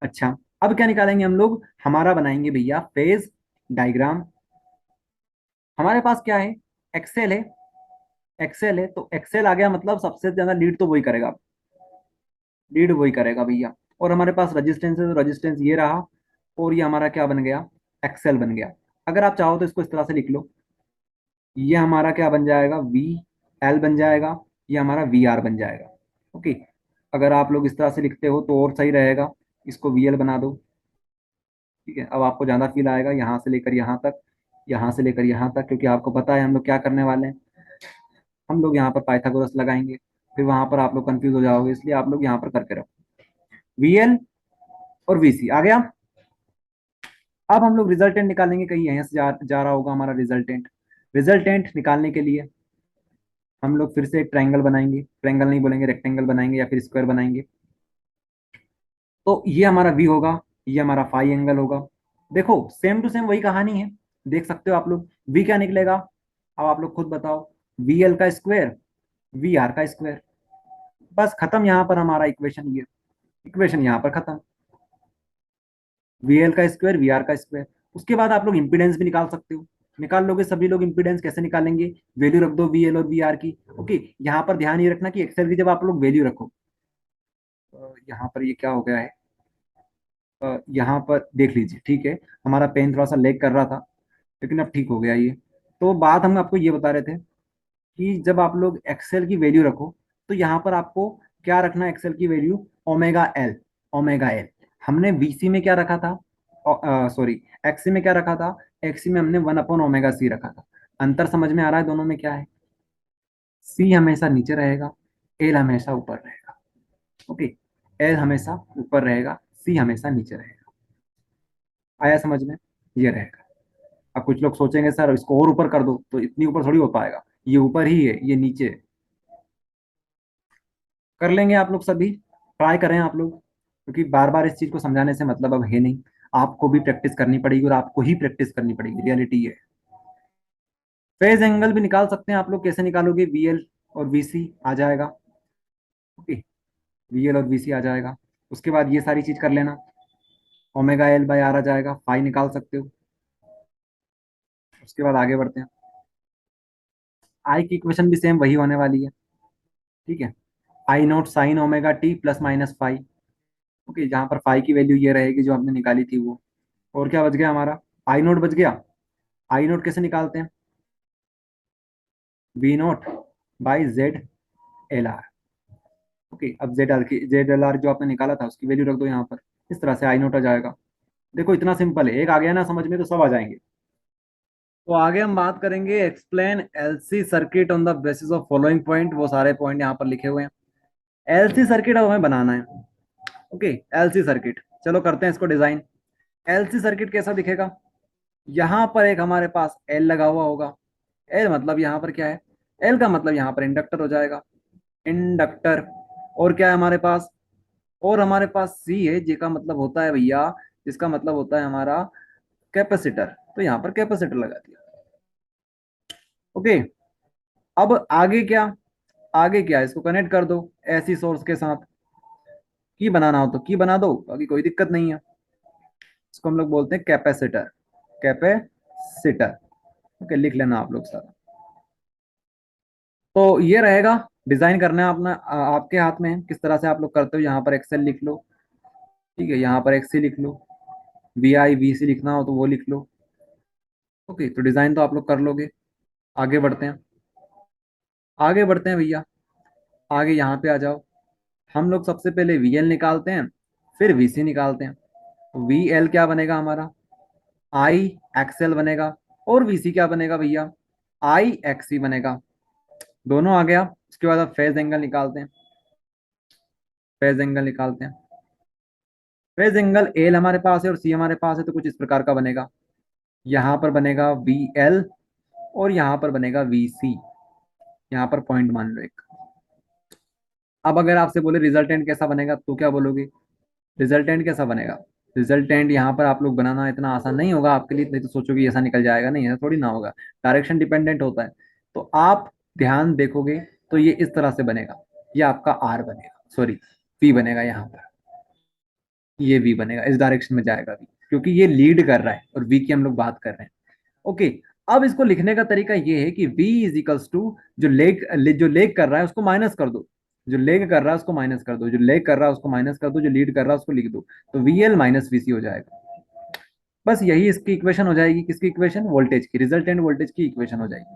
अच्छा, अब क्या निकालेंगे हम लोग, हमारा बनाएंगे भैया फेज डायग्राम। हमारे पास क्या है, एक्सएल है, एक्सएल है तो एक्सएल आ गया, मतलब सबसे ज्यादा लीड तो वही करेगा, लीड वही करेगा भैया। और हमारे पास रेजिस्टेंस है तो रेजिस्टेंस ये रहा, और ये हमारा क्या बन गया, एक्सएल बन गया। अगर आप चाहो तो इसको इस तरह से लिख लो, ये हमारा क्या बन जाएगा, वी एल बन जाएगा, ये हमारा वी आर बन जाएगा। ओके, अगर आप लोग इस तरह से लिखते हो तो और सही रहेगा, इसको वी एल बना दो। ठीक है, अब आपको ज़्यादा फील आएगा, यहाँ से लेकर यहाँ तक, यहाँ से लेकर यहाँ तक, क्योंकि आपको पता है हम लोग क्या करने वाले हैं। हम लोग यहाँ पर पाइथागोरस लगाएंगे, फिर वहां पर आप लोग कंफ्यूज हो जाओगे, इसलिए आप लोग यहाँ पर करके रखो, वी एल और वी सी आ गया। अब हम लोग रिजल्टेंट निकालेंगे, कहीं यहाँ से जा रहा होगा हमारा रिजल्टेंट। रिजल्टेंट निकालने के लिए हम लोग फिर से एक ट्रायंगल बनाएंगे, ट्रायंगल नहीं बोलेंगे, रेक्टेंगल बनाएंगे या फिर स्क्वायर बनाएंगे। तो ये हमारा वी होगा, ये हमारा फाई एंगल होगा। देखो सेम टू सेम वही कहानी है, देख सकते हो आप लोग। वी क्या निकलेगा, अब आप लोग खुद बताओ, वी एल का स्क्वायर, वी आर का स्क्वायर। बस खत्म, यहाँ पर हमारा इक्वेशन, ये इक्वेशन यहाँ पर खत्म, वी एल का स्क्वायर वी आर का स्क्वायर। उसके बाद आप लोग इंपीडेंस भी निकाल सकते हो, निकाल लोगे सभी लोग इंपीडेंस। कैसे निकालेंगे, वैल्यू रख दो वी एल और वी आर की। ओके, यहाँ पर ध्यान ये रखना कि एक्सेल की जब आप लोग वैल्यू रखो, यहाँ पर ये क्या हो गया है, यहाँ पर देख लीजिए। ठीक है, हमारा पेन थोड़ा सा लेग कर रहा था, लेकिन अब ठीक हो गया ये। तो बात हम आपको ये बता रहे थे कि जब आप लोग एक्सेल की वैल्यू रखो, तो यहाँ पर आपको क्या रखना है, एक्सेल की value omega L, omega L. हमने वीसी में क्या रखा था, सॉरी एक्सी में क्या रखा था, एक्सी में हमने 1/ओमेगा सी रखा था। अंतर समझ में आ रहा है दोनों में क्या है, सी हमेशा नीचे रहेगा, एल हमेशा ऊपर रहेगा। ओके, एल हमेशा ऊपर रहेगा, सी हमेशा नीचे रहेगा। आया समझ में, ये रहेगा। अब कुछ लोग सोचेंगे सर इसको और ऊपर कर दो, तो इतनी ऊपर थोड़ी हो पाएगा, ये ऊपर ही है, ये नीचे है। कर लेंगे आप लोग सभी, ट्राई करें आप लोग, क्योंकि बार बार इस चीज को समझाने से मतलब अब है नहीं। आपको भी प्रैक्टिस करनी पड़ेगी, और आपको ही प्रैक्टिस करनी पड़ेगी, रियलिटी है। फेज एंगल भी निकाल सकते हैं आप लोग, कैसे निकालोगे, वी एल और वी सी आ जाएगा। ओके, वी एल और वी सी आ जाएगा। उसके बाद ये सारी चीज कर लेना, ओमेगा एल बाय आर आ जाएगा, फाई निकाल सकते हो। उसके बाद आगे बढ़ते हैं, आई की इक्वेशन भी सेम वही होने वाली है। ठीक है, I naught sine omega T plus minus phi. Okay, जहां पर फाई की वैल्यू ये रहेगी जो हमने निकाली थी वो। और क्या बच गया हमारा, आई नोट बच गया। आई नोट कैसे निकालते हैं, V naught by Z L R. Okay, अब जेड एल आर जो आपने निकाला था उसकी वैल्यू रख दो यहाँ पर, इस तरह से आई नोट आ जाएगा। देखो इतना सिंपल है, एक आ गया ना समझ में, तो सब आ जाएंगे। तो आगे हम बात करेंगे, explain LC circuit on the basis of following point. वो सारे पॉइंट यहाँ पर लिखे हुए हैं। एलसी सर्किट अब हमें बनाना है। ओके, एलसी सर्किट, चलो करते हैं इसको डिजाइन। एलसी सर्किट कैसा दिखेगा, यहाँ पर एक हमारे पास एल लगा हुआ होगा। एल मतलब यहाँ पर क्या है, एल का मतलब यहाँ पर इंडक्टर हो जाएगा, इंडक्टर। और क्या है हमारे पास, और हमारे पास सी है, जी का मतलब होता है भैया, जिसका मतलब होता है हमारा कैपेसिटर। तो यहाँ पर कैपेसिटर लगा दिया। ओके, अब आगे क्या, आगे क्या, इसको कनेक्ट कर दो ऐसी सोर्स के साथ। की बनाना हो तो की बना दो, बाकी कोई दिक्कत नहीं है। इसको हम लोग बोलते हैं कैपेसिटर, कैपेसिटर। कैपेसिटर। ओके, लिख लेना आप लोग सारा। तो ये रहेगा, डिजाइन करना है अपना, आपके हाथ में है किस तरह से आप लोग करते हो। यहाँ पर एक्सेल लिख लो, ठीक है, यहाँ पर एक्सी लिख लो, VI VC लिखना हो तो वो लिख लो। ओके, तो डिजाइन तो आप लोग कर लोगे। आगे बढ़ते हैं, आगे बढ़ते हैं भैया। आगे यहाँ पे आ जाओ। हम लोग सबसे पहले VL निकालते हैं, फिर VC निकालते हैं। तो VL क्या बनेगा हमारा, IXL बनेगा। और VC क्या बनेगा भैया, IXC बनेगा। दोनों आ गया। उसके बाद अब फेज एंगल निकालते हैं, फेज एंगल निकालते हैं। फेज एंगल L हमारे पास है और C हमारे पास है, तो कुछ इस प्रकार का बनेगा। यहाँ पर बनेगा VL और यहाँ पर बनेगा VC। यहाँ पर पॉइंट मान लो एक। अब अगर आपसे बोले रिजल्टेंट कैसा बनेगा तो क्या बोलोगे, रिजल्टेंट कैसा बनेगा। रिजल्टेंट यहाँ पर आप लोग बनाना इतना आसान नहीं होगा आपके लिए, नहीं तो सोचोगे ऐसा निकल जाएगा, नहीं ऐसा थोड़ी ना होगा। डायरेक्शन डिपेंडेंट होता है। तो आप ध्यान देखोगे तो ये इस तरह से बनेगा। ये आपका आर बनेगा, सॉरी V बनेगा। यहाँ पर ये V बनेगा, इस डायरेक्शन में जाएगा V, क्योंकि ये लीड कर रहा है और V की हम लोग बात कर रहे हैं। ओके, अब इसको लिखने का तरीका ये है कि V इज इक्वल्स टू जो लेग कर रहा है उसको माइनस कर दो, जो लेग कर रहा है उसको माइनस कर दो, जो लेग कर रहा है उसको माइनस कर दो, जो लीड कर रहा है उसको लिख दो। तो VL माइनस VC हो जाएगा। बस यही इसकी इक्वेशन हो जाएगी। किसकी इक्वेशन, वोल्टेज की, रिजल्टेंट वोल्टेज की इक्वेशन हो जाएगी।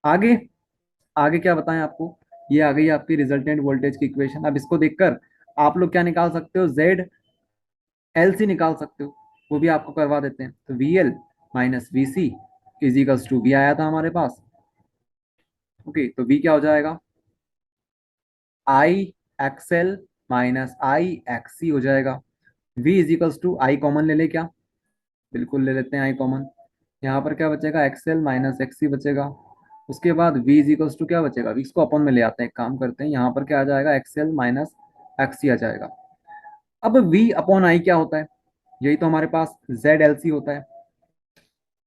आगे, आगे क्या बताएं आपको, ये आ गई आपकी रिजल्टेंट वोल्टेज की इक्वेशन। अब इसको देखकर आप लोग क्या निकाल सकते हो, ZLC निकाल सकते हो। वो भी आपको करवा देते हैं। तो VL minus VC equals to V आया था हमारे पास। ओके, तो V क्या हो जाएगा, IXL माइनस IXC हो जाएगा। V equals to I common ले ले क्या, बिल्कुल ले लेते हैं आई कॉमन। यहाँ पर क्या बचेगा, XL माइनस XC बचेगा। उसके बाद V इजिकल्स टू क्या बचेगा, V इसको अपन में ले आते हैं, एक काम करते हैं, यहाँ पर क्या आ जाएगा, XL माइनस XC आ जाएगा। अब V अपॉन I क्या होता है, यही तो हमारे पास ZLC होता है।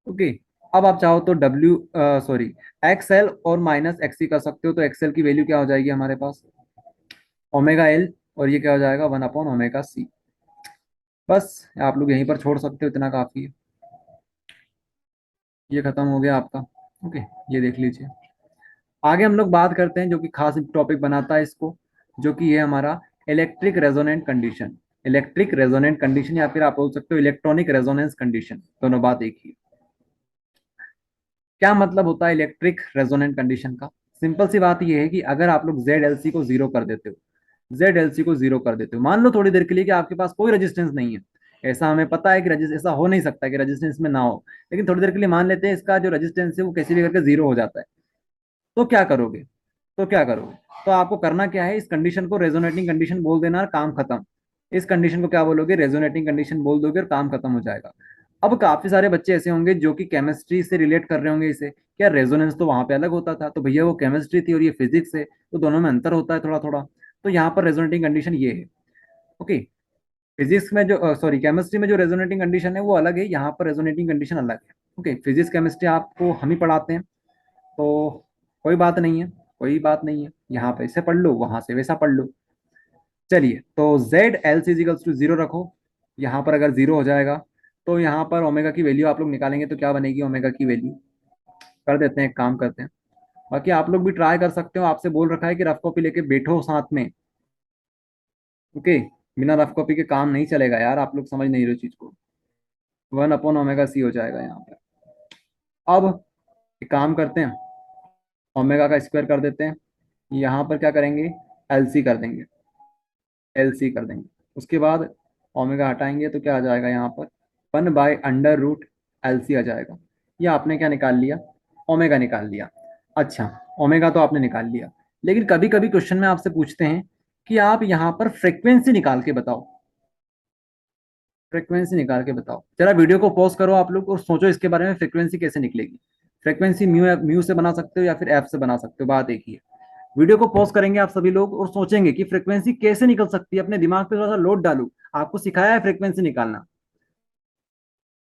ओके, अब आप चाहो तो XL और माइनस XC कर सकते हो। तो XL की वैल्यू क्या हो जाएगी हमारे पास, ओमेगा L, और ये क्या हो जाएगा, 1/ओमेगा C। बस आप लोग यहीं पर छोड़ सकते हो, इतना काफी है। ये खत्म हो गया आपका। ओके, ये देख लीजिए। आगे हम लोग बात करते हैं जो कि खास टॉपिक बनाता है इसको, जो कि है हमारा electric resonant condition. Electric resonant condition या फिर आप बोल सकते हो इलेक्ट्रॉनिक रेजोनेंस कंडीशन, दोनों बात एक ही है। क्या मतलब होता है इलेक्ट्रिक रेजोनेंट कंडीशन का, सिंपल सी बात यह है कि अगर आप लोग ZLC को जीरो कर देते हो, ZLC को जीरो कर देते हो, मान लो थोड़ी देर के लिए कि आपके पास कोई रेजिस्टेंस नहीं है। ऐसा हमें पता है कि ऐसा हो नहीं सकता कि रेजिस्टेंस में ना हो, लेकिन थोड़ी देर के लिए मान लेते हैं इसका जो रेजिस्टेंस है वो कैसे भी करके जीरो हो जाता है। तो क्या करोगे, तो क्या करोगे, तो आपको करना क्या है, इस कंडीशन को रेजोनेटिंग कंडीशन बोल देना और काम खत्म। इस कंडीशन को क्या बोलोगे, रेजोनेटिंग कंडीशन बोल दोगे और काम खत्म हो जाएगा। अब काफी सारे बच्चे ऐसे होंगे जो कि केमिस्ट्री से रिलेट कर रहे होंगे इसे, क्या रेजोनेंस तो वहां पे अलग होता था, तो भैया वो केमिस्ट्री थी और ये फिजिक्स है, तो दोनों में अंतर होता है थोड़ा थोड़ा। तो यहाँ पर रेजोनेटिंग कंडीशन ये है। ओके, फिजिक्स में जो सॉरी केमिस्ट्री में जो रेजोनेटिंग कंडीशन है वो अलग है, यहाँ पर रेजोनेटिंग कंडीशन अलग है। ओके, फिजिक्स केमिस्ट्री आपको हम ही पढ़ाते हैं, तो कोई बात नहीं है, कोई बात नहीं है, यहाँ पे इसे पढ़ लो, वहां से वैसा पढ़ लो। चलिए, तो ZLC इजिकल्स टू जीरो रखो। यहाँ पर अगर जीरो हो जाएगा तो यहाँ पर ओमेगा की वैल्यू आप लोग निकालेंगे तो क्या बनेगी, ओमेगा की वैल्यू कर देते हैं, एक काम करते हैं। बाकी आप लोग भी ट्राई कर सकते हो, आपसे बोल रखा है कि रफ कॉपी लेके बैठो साथ में। ओके, बिना रफ कॉपी के काम नहीं चलेगा यार, आप लोग समझ नहीं रहे चीज को। 1/ओमेगा C हो जाएगा यहाँ पर। अब एक काम करते हैं, ओमेगा का स्क्वायर कर देते हैं। यहाँ पर क्या करेंगे, LC कर देंगे, LC कर देंगे। उसके बाद ओमेगा हटाएंगे तो क्या आ जाएगा यहाँ पर, 1/√LC आ जाएगा। ये आपने क्या निकाल लिया, ओमेगा निकाल लिया। अच्छा, ओमेगा तो आपने निकाल लिया, लेकिन कभी कभी क्वेश्चन में आपसे पूछते हैं कि आप यहाँ पर फ्रीक्वेंसी निकाल के बताओ, फ्रीक्वेंसी निकाल के बताओ। जरा वीडियो को पॉज करो आप लोग और सोचो इसके बारे में, फ्रीक्वेंसी कैसे निकलेगी। फ्रीक्वेंसी म्यू म्यू से बना सकते हो या फिर एफ से बना सकते हो, बात एक ही है। वीडियो को पॉज करेंगे आप सभी लोग और सोचेंगे कि फ्रीक्वेंसी कैसे निकल सकती है, अपने दिमाग पे थोड़ा सा लोड डालू, आपको सिखाया है फ्रीक्वेंसी निकालना।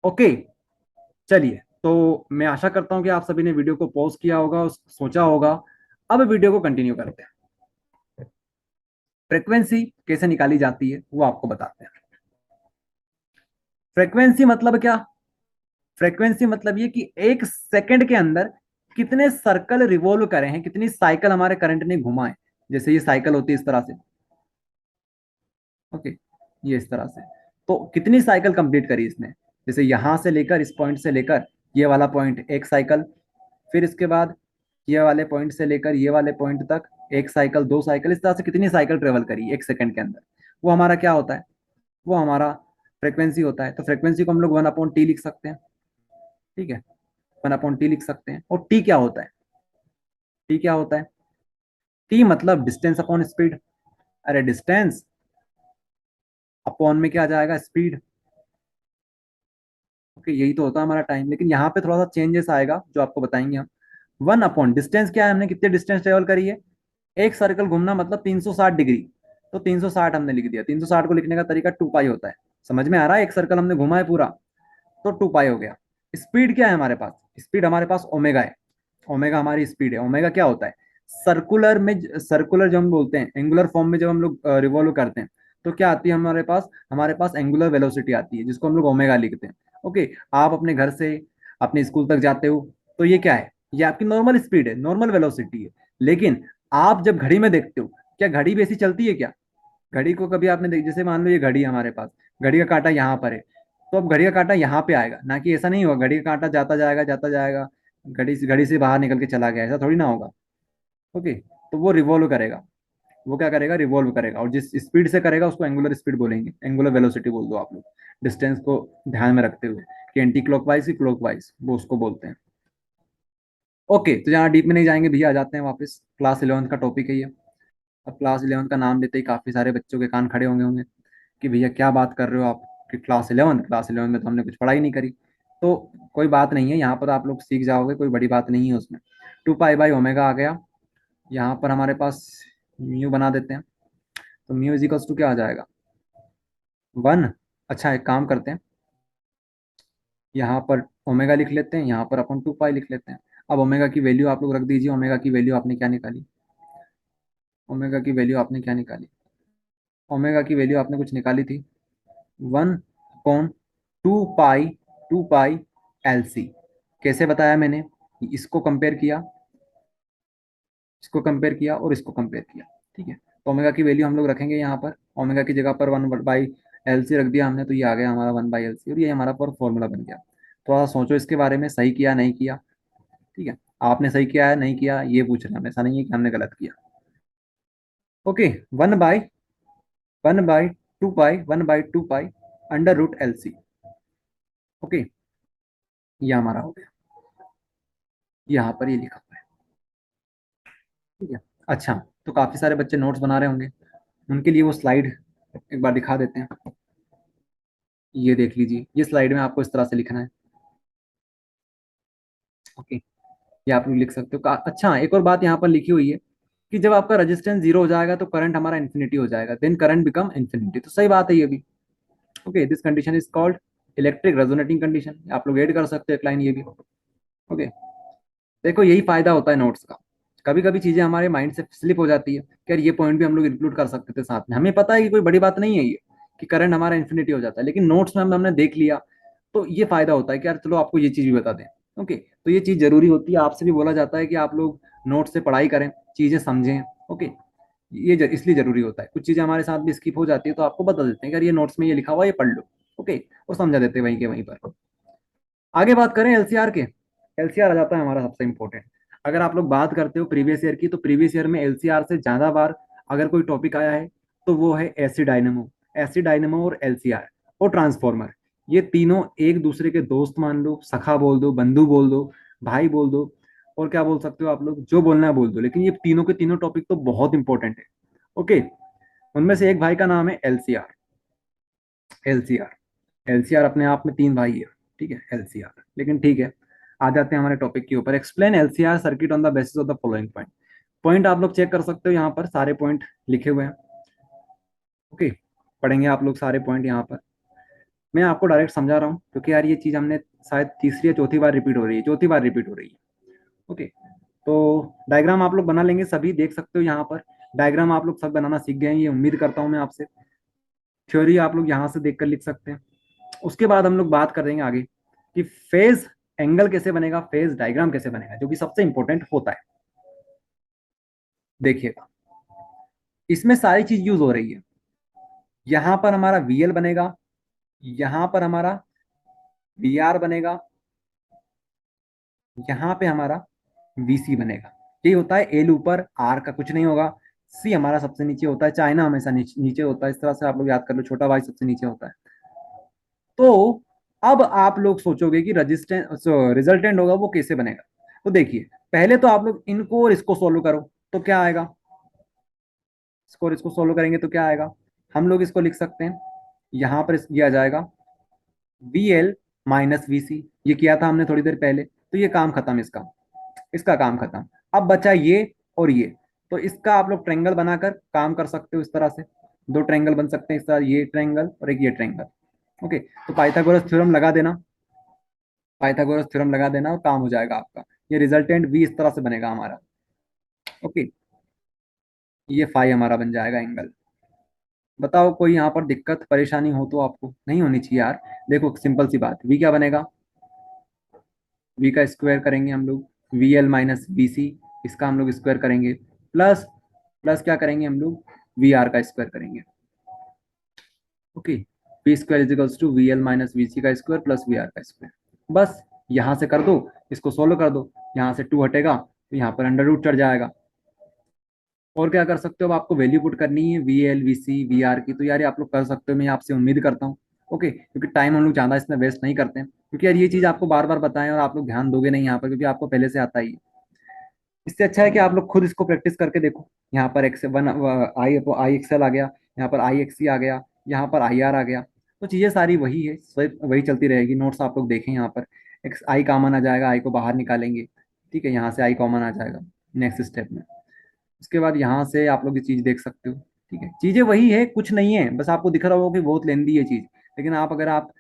ओके, चलिए, तो मैं आशा करता हूं कि आप सभी ने वीडियो को पॉज किया होगा और सोचा होगा। अब वीडियो को कंटिन्यू करते हैं। फ्रीक्वेंसी कैसे निकाली जाती है वो आपको बताते हैं। फ्रीक्वेंसी मतलब क्या, फ्रीक्वेंसी मतलब ये कि एक सेकंड के अंदर कितने सर्कल रिवॉल्व करे हैं, कितनी साइकिल हमारे करंट ने घुमाए। जैसे ये साइकिल होती है इस तरह से, ओके, ये इस तरह से, तो कितनी साइकिल कंप्लीट करी इसने। जैसे यहां से लेकर, इस पॉइंट से लेकर ये वाला पॉइंट एक साइकिल, फिर इसके बाद ये वाले पॉइंट से लेकर ये वाले पॉइंट तक एक साइकिल, दो साइकिल, इस तरह से कितनी साइकिल ट्रेवल करी एक सेकंड के अंदर, वो हमारा क्या होता है, वो हमारा फ्रीक्वेंसी होता है। तो फ्रीक्वेंसी को हम लोग 1/t लिख सकते हैं, ठीक है, 1/t लिख सकते हैं। और टी क्या होता है, टी क्या होता है, टी मतलब डिस्टेंस अपॉन स्पीड। अरे डिस्टेंस अपॉन में क्या आ जाएगा, स्पीड। ओके, यही तो होता है हमारा टाइम। लेकिन यहाँ पे थोड़ा सा चेंजेस आएगा जो आपको बताएंगे हम। 1/, डिस्टेंस क्या है, हमने कितने डिस्टेंस ट्रेवल करी है, एक सर्कल घूमना मतलब 360 डिग्री। तो 360 हमने लिख दिया। 360 को लिखने का तरीका 2 पाई होता है। समझ में आ रहा है, एक सर्कल हमने घुमा है पूरा, तो 2 पाई हो गया। स्पीड क्या है हमारे पास, स्पीड हमारे पास ओमेगा है। ओमेगा हमारी स्पीड है। ओमेगा क्या होता है, सर्कुलर में, सर्कुलर जो हम बोलते हैं, एंगुलर फॉर्म में जब हम लोग रिवॉल्व करते हैं तो क्या आती है हमारे पास एंगुलर वेलोसिटी आती है, जिसको हम लोग ओमेगा लिखते हैं। ओके, आप अपने घर से अपने स्कूल तक जाते हो तो ये क्या है, ये आपकी नॉर्मल स्पीड है, नॉर्मल वेलोसिटी है। लेकिन आप जब घड़ी में देखते हो, क्या घड़ी भी ऐसी चलती है क्या, घड़ी को कभी आपने देख, जैसे मान लो ये घड़ी है हमारे पास, घड़ी का कांटा यहाँ पर है, तो अब घड़ी का कांटा यहाँ पे आएगा ना, कि ऐसा नहीं होगा घड़ी का कांटा जाता जाएगा जाता जाएगा, घड़ी से बाहर निकल के चला गया, ऐसा थोड़ी ना होगा। ओके, तो वो रिवॉल्व करेगा, वो क्या करेगा, रिवॉल्व करेगा, और जिस स्पीड से करेगा उसको एंगुलर स्पीड बोलेंगे, एंगुलर वेलोसिटी बोल दो आप लोग, डिस्टेंस को ध्यान में रखते हुए कि एंटी क्लॉकवाइज की क्लॉकवाइज, वो उसको बोलते हैं। ओके, तो यहाँ डीप में नहीं जाएंगे भैया, आ जाते हैं वापस, क्लास 11 का टॉपिक है ये। अब क्लास 11 का नाम लेते ही काफी सारे बच्चों के कान खड़े होंगे कि भैया क्या बात कर रहे हो आप, कि क्लास 11 में तो हमने कुछ पढ़ाई नहीं करी। तो कोई बात नहीं है, यहाँ पर आप लोग सीख जाओगे, कोई बड़ी बात नहीं है उसमें। 2 पाई बाई ओमेगा आ गया। यहाँ पर हमारे पास म्यू बना देते हैं, तो म्यू इजिकल्स टू क्या आ जाएगा, 1। अच्छा, एक काम करते हैं, यहाँ पर ओमेगा लिख लेते हैं, यहाँ पर अपन 2 पाई लिख लेते हैं। अब ओमेगा की वैल्यू आप लोग रख दीजिए। ओमेगा की वैल्यू आपने क्या निकाली, ओमेगा की वैल्यू आपने क्या निकाली, ओमेगा की वैल्यू आपने कुछ निकाली थी, 1/2 पाई, 2 पाई LC। कैसे बताया मैंने, इसको कंपेयर किया, इसको कंपेयर किया और इसको कंपेयर किया, ठीक है। तो ओमेगा की वैल्यू हम लोग रखेंगे यहाँ पर, ओमेगा की जगह पर 1/LC रख दिया हमने, तो ये आ गया हमारा 1/LC, और ये हमारा पर फॉर्मूला बन गया। थोड़ा सा सोचो इसके बारे में, सही किया नहीं किया, ठीक है। आपने सही किया है नहीं किया ये पूछ रहे हैं, ऐसा नहीं है कि हमने गलत किया। ओके, 1/2 पाई √2 पाई ओके, ये हमारा हो गया, यहाँ पर ये लिखा हुआ है, ठीक है। अच्छा, तो काफी सारे बच्चे नोट्स बना रहे होंगे, उनके लिए वो स्लाइड एक बार दिखा देते हैं। ये देख लीजिए, ये स्लाइड में आपको इस तरह से लिखना है, ओके, ये आप लोग लिख सकते हो। अच्छा, एक और बात यहाँ पर लिखी हुई है कि जब आपका रेजिस्टेंस 0 हो जाएगा तो करंट हमारा इन्फिनिटी हो जाएगा, देन करंट बिकम इन्फिनिटी। तो सही बात है ये भी। Okay, this condition is called electric resonating condition. आप लोग ऐड कर सकते हो एक लाइन ये भी। ओके, देखो यही फायदा होता है नोट्स का। कभी कभी चीजें हमारे माइंड से स्लिप हो जाती है कि यार ये पॉइंट भी हम लोग इंक्लूड कर सकते थे साथ में, हमें पता है कि कोई बड़ी बात नहीं है ये, कि करंट हमारा इन्फिनिटी हो जाता है, लेकिन नोट्स में हमने देख लिया, तो ये फायदा होता है कि यार चलो आपको ये चीज भी बता दें। ओके, तो ये चीज जरूरी होती है, आपसे भी बोला जाता है कि आप लोग नोट्स से पढ़ाई करें, चीजें समझें। ओके, इसलिए जरूरी होता है। कुछ चीजें हमारे साथ भी स्किप हो जाती है तो आपको बता देते हैं कि यार ये नोट्स में ये लिखा हुआ है, ये पढ़ लो। ओके, और समझा देते हैं वहीं के वहीं पर। आगे बात करें एलसीआर के, एलसीआर आ जाता है हमारा सबसे इंपॉर्टेंट। अगर आप लोग बात करते हो प्रीवियस ईयर की, तो प्रीवियस ईयर में एलसीआर से ज्यादा बार अगर कोई टॉपिक आया है तो वो है एसी डायनेमो। एसी डायनेमो और एलसीआर और ट्रांसफॉर्मर, ये तीनों एक दूसरे के दोस्त मान लो, सखा बोल दो, बंधु बोल दो, भाई बोल दो, और क्या बोल सकते हो आप लोग, जो बोलना है बोल दो, लेकिन ये तीनों के तीनों टॉपिक तो बहुत इंपॉर्टेंट है। ओके, उनमें से एक भाई का नाम है एलसीआर। एलसीआर एलसीआर अपने आप में 3 भाई है, ठीक है, एलसीआर। लेकिन ठीक है, आ जाते हैं हमारे टॉपिक के ऊपर। Explain LCR circuit on the basis of the following point. Point आप लोग चेक कर सकते हो, यहाँ पर सारे पॉइंट लिखे हुए हैं। ओके, पढ़ेंगे आप लोग सारे पॉइंट यहाँ पर। मैं आपको डायरेक्ट समझा रहा हूँ क्योंकि यार ये चीज़ हमने शायद तीसरी या चौथी बार रिपीट हो रही है, चौथी बार रिपीट हो रही है। ओके, तो डायग्राम आप लोग बना लेंगे, सभी देख सकते हो यहाँ पर डायग्राम आप लोग सब बनाना सीख गए हैं, ये उम्मीद करता हूँ मैं आपसे। थ्योरी आप लोग यहाँ से देखकर लिख सकते हैं। उसके बाद हम लोग बात करेंगे आगे कि फेज एंगल कैसे बनेगा, फेज डायग्राम कैसे बनेगा, जो कि सबसे इंपॉर्टेंट होता है। देखिएगा, इसमें सारी चीज यूज हो रही है। यहां पर हमारा वीएल बनेगा, यहां पर हमारा वीआर बनेगा, यहां पे हमारा वीसी बनेगा। ये होता है एल ऊपर, आर का कुछ नहीं होगा, सी हमारा सबसे नीचे होता है, चाइना हमेशा नीचे होता है। इस तरह से आप लोग याद कर लो, छोटा भाई सबसे नीचे होता है। तो अब आप लोग सोचोगे कि रजिस्टेंस रिजल्टेंट होगा वो कैसे बनेगा। तो देखिए, पहले तो आप लोग इनको और इसको सोल्व करो, तो क्या आएगा, इसको और इसको सोल्व करेंगे तो क्या आएगा। हम लोग इसको लिख सकते हैं, यहां पर ये आ जाएगा वी एल माइनस वी सी। ये किया था हमने थोड़ी देर पहले, तो ये काम खत्म इसका, इसका काम खत्म। अब बचा ये और ये, तो इसका आप लोग ट्रायंगल बनाकर काम कर सकते हो। इस तरह से दो ट्रायंगल बन सकते हैं इस तरह, ये ट्रायंगल और एक ये ट्रायंगल। ओके, तो पाइथागोरस थ्योरम लगा देना, पाइथागोरस थ्योरम लगा देना और काम हो जाएगा आपका। ये रिजल्टेंट भी इस तरह से बनेगा हमारा। ओके, ये फाई हमारा बन जाएगा एंगल। बताओ कोई यहाँ पर दिक्कत परेशानी हो तो, आपको नहीं होनी चाहिए यार। देखो सिंपल सी बात, वी क्या बनेगा, वी का स्क्वायर करेंगे हम लोग, वी एल माइनस वी सी, इसका हम लोग स्क्वायर करेंगे, प्लस प्लस क्या करेंगे हम लोग, वी आर का स्क्वायर करेंगे। Okay, V square is equals to V L minus V C का स्क्वायर प्लस वी आर का स्क्वायर। बस यहाँ से कर दो, इसको सोल्व कर दो, यहाँ से टू हटेगा तो यहाँ पर अंडर रूट चढ़ जाएगा। और क्या कर सकते हो, अब आपको वैल्यू पुट करनी है V L V C V R की, तो यार ये आप लोग कर सकते हो, मैं आपसे उम्मीद करता हूँ। ओके, क्योंकि टाइम हम लोग ज़्यादा इसमें वेस्ट नहीं करते हैं, क्योंकि यार ये चीज़ आपको बार बार बताएं और आप लोग ध्यान दोगे नहीं यहाँ पर, क्योंकि आपको पहले से आता ही है। इससे अच्छा है कि आप लोग खुद इसको प्रैक्टिस करके देखो। यहाँ पर X one I I XL आ गया, यहाँ पर आई एक्स सी आ गया, यहाँ पर आई आर आ गया, तो चीज़ें सारी वही है, वही चलती रहेगी। नोट्स आप लोग देखें, यहाँ पर एक्स आई कॉमन आ जाएगा, आई को बाहर निकालेंगे, ठीक है, यहाँ से आई कॉमन आ जाएगा नेक्स्ट स्टेप में। उसके बाद यहाँ से आप लोग ये चीज़ देख सकते हो, ठीक है, चीज़ें वही है, कुछ नहीं है, बस आपको दिख रहा होगा कि बहुत लेंदी है चीज़, लेकिन आप अगर आप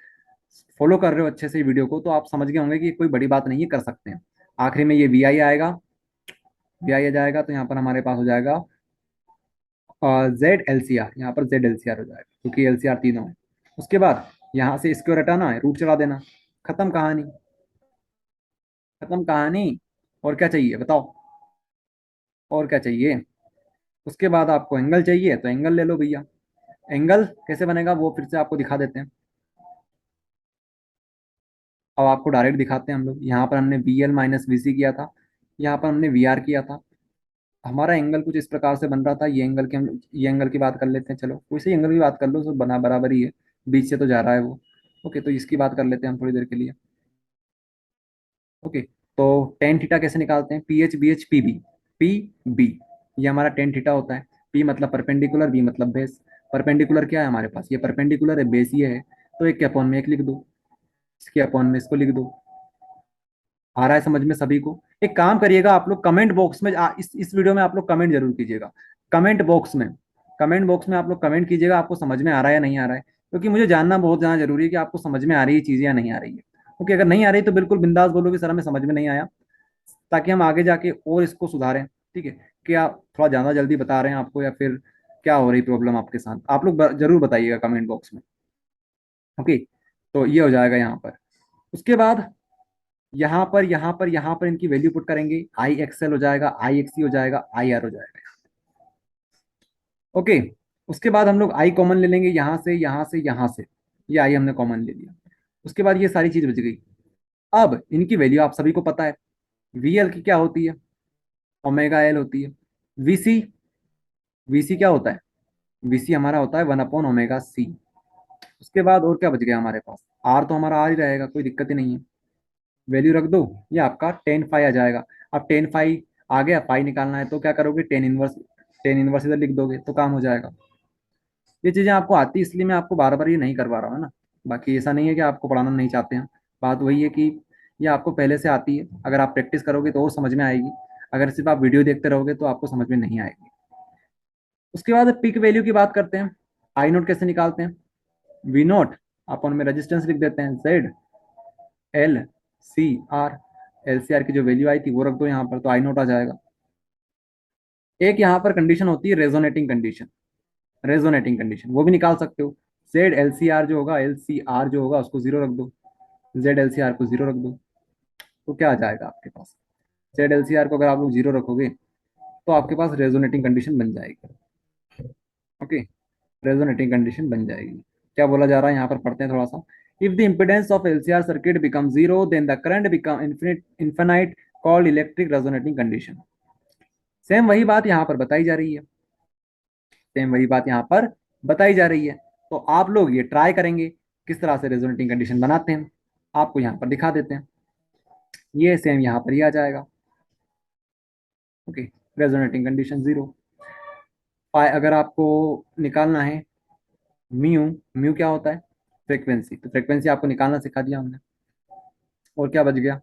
फॉलो कर रहे हो अच्छे से वीडियो को, तो आप समझ गए होंगे कि कोई बड़ी बात नहीं है, कर सकते हैं। आखिरी में ये वी आई आएगा, वी आई आ जाएगा, तो यहाँ पर हमारे पास हो जाएगा जेड एल सी आर, यहाँ पर जेड एल सी आर हो जाएगा, क्योंकि एल सी आर तीनों है। उसके बाद यहाँ से स्क्वायर हटाना है, रूट चला देना, खत्म कहानी, खत्म कहानी। और क्या चाहिए बताओ, और क्या चाहिए। उसके बाद आपको एंगल चाहिए, तो एंगल ले लो भैया। एंगल कैसे बनेगा वो फिर से आपको दिखा देते हैं। अब आपको डायरेक्ट दिखाते हैं हम लोग। यहाँ पर हमने वी एल माइनस वी सी किया था, यहाँ पर हमने वी आर किया था। हमारा एंगल कुछ इस प्रकार से बन रहा था, ये एंगल के हम ये एंगल की बात कर लेते हैं, चलो कोई सी एंगल की बात कर लो, सब बना बराबर ही है, बीच से तो जा रहा है वो। ओके, तो इसकी बात कर लेते हैं हम थोड़ी देर के लिए। ओके, तो टेन थीटा कैसे निकालते हैं, P H B H P B, P B, ये हमारा टेन थीटा होता है। पी मतलब परपेंडिकुलर, बी मतलब बेस। परपेंडिकुलर क्या है हमारे पास, ये परपेंडिकुलर है, बेस ये है, तो एक के अपॉन में एक लिख दो, इसके अपॉन में इसको लिख दो। आ रहा है समझ में सभी को। एक काम करिएगा आप लोग, कमेंट बॉक्स में इस वीडियो में आप लोग कमेंट जरूर कीजिएगा। कमेंट बॉक्स में, कमेंट बॉक्स में आप लोग कमेंट कीजिएगा, आपको समझ में आ रहा है या नहीं आ रहा है, क्योंकि मुझे जानना बहुत ज़्यादा जरूरी है कि आपको समझ में आ रही है चीज़ या नहीं आ रही है। ओके, अगर नहीं आ रही तो बिल्कुल बिंदास बोलो कि सर हमें समझ में नहीं आया, ताकि हम आगे जाके और इसको सुधारें। ठीक है, कि आप थोड़ा ज़्यादा जल्दी बता रहे हैं आपको, या फिर क्या हो रही प्रॉब्लम आपके साथ, आप लोग जरूर बताइएगा कमेंट बॉक्स में। ओके, तो ये हो जाएगा यहाँ पर। उसके बाद यहाँ पर इनकी वैल्यू पुट करेंगे, आई एक्सएल हो जाएगा, आई एक्सी हो जाएगा, आई आर हो जाएगा। ओके, उसके बाद हम लोग आई कॉमन ले लेंगे, यहाँ से यहाँ से यहाँ से, ये आई हमने कॉमन ले लिया। उसके बाद ये सारी चीज बच गई। अब इनकी वैल्यू आप सभी को पता है, वी एल की क्या होती है, ओमेगा एल होती है। वीसी, वीसी क्या होता है, वीसी हमारा होता है 1/ओमेगा सी। उसके बाद और क्या बच गया हमारे पास, आर तो हमारा आर ही रहेगा, कोई दिक्कत ही नहीं है, वैल्यू रख दो, ये आपका टेन फाइव आ जाएगा। अब टेन फाइव आ गया, फाइव निकालना है तो क्या करोगे, टेन इनवर्स, टेन इनवर्स इधर लिख दोगे तो काम हो जाएगा। ये चीज़ें आपको आती है, इसलिए मैं आपको बार बार ये नहीं करवा रहा हूँ, है ना। बाकी ऐसा नहीं है कि आपको पढ़ाना नहीं चाहते हैं, बात वही है कि ये आपको पहले से आती है, अगर आप प्रैक्टिस करोगे तो और समझ में आएगी, अगर सिर्फ आप वीडियो देखते रहोगे तो आपको समझ में नहीं आएगी। उसके बाद पिक वैल्यू की बात करते हैं। आई नोट कैसे निकालते हैं, वी नोट अपन में रेजिस्टेंस लिख देते हैं, Z L C R, L C R की जो वैल्यू आई थी वो रख दो यहाँ पर, तो आई नोट आ जाएगा। एक यहाँ पर कंडीशन होती है रेजोनेटिंग कंडीशन, रेजोनेटिंग कंडीशन वो भी निकाल सकते हो। जेड एल सी आर जो होगा, एल सी आर जो होगा उसको जीरो रख दो, जेड एल सी आर को जीरो रख दो, तो क्या आ जाएगा आपके पास? जेड एल सी आर को अगर आप लोग जीरो रखोगे तो आपके पास रेजोनेटिंग कंडीशन बन जाएगी। ओके, रेजोनेटिंग कंडीशन बन जाएगी। क्या बोला जा रहा है यहाँ पर, पढ़ते हैं थोड़ा सा। If the impedance of LCR circuit become zero then the current become infinite, called electric resonating condition. Same वही बात यहाँ पर बताई जा रही है, सेम वही बात यहाँ पर बताई जा रही है। तो आप लोग ये ट्राई करेंगे किस तरह से रेजोनेटिंग कंडीशन बनाते हैं, आपको यहाँ पर दिखा देते हैं। ये सेम यहाँ पर ही आ जाएगा। Okay, resonating condition zero. अगर आपको निकालना है म्यू, म्यू क्या होता है? फ्रीक्वेंसी। तो फ्रीक्वेंसी आपको निकालना सिखा दिया हमने। और क्या बच गया?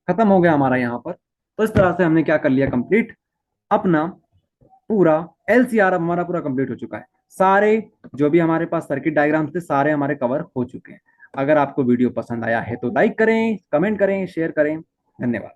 खत्म हो गया हमारा यहाँ पर। तो इस तरह से हमने क्या कर लिया, कंप्लीट अपना पूरा एलसीआर हमारा पूरा कंप्लीट हो चुका है। सारे जो भी हमारे पास सर्किट डायग्राम्स थे सारे हमारे कवर हो चुके हैं। अगर आपको वीडियो पसंद आया है तो लाइक करें, कमेंट करें, शेयर करें। धन्यवाद।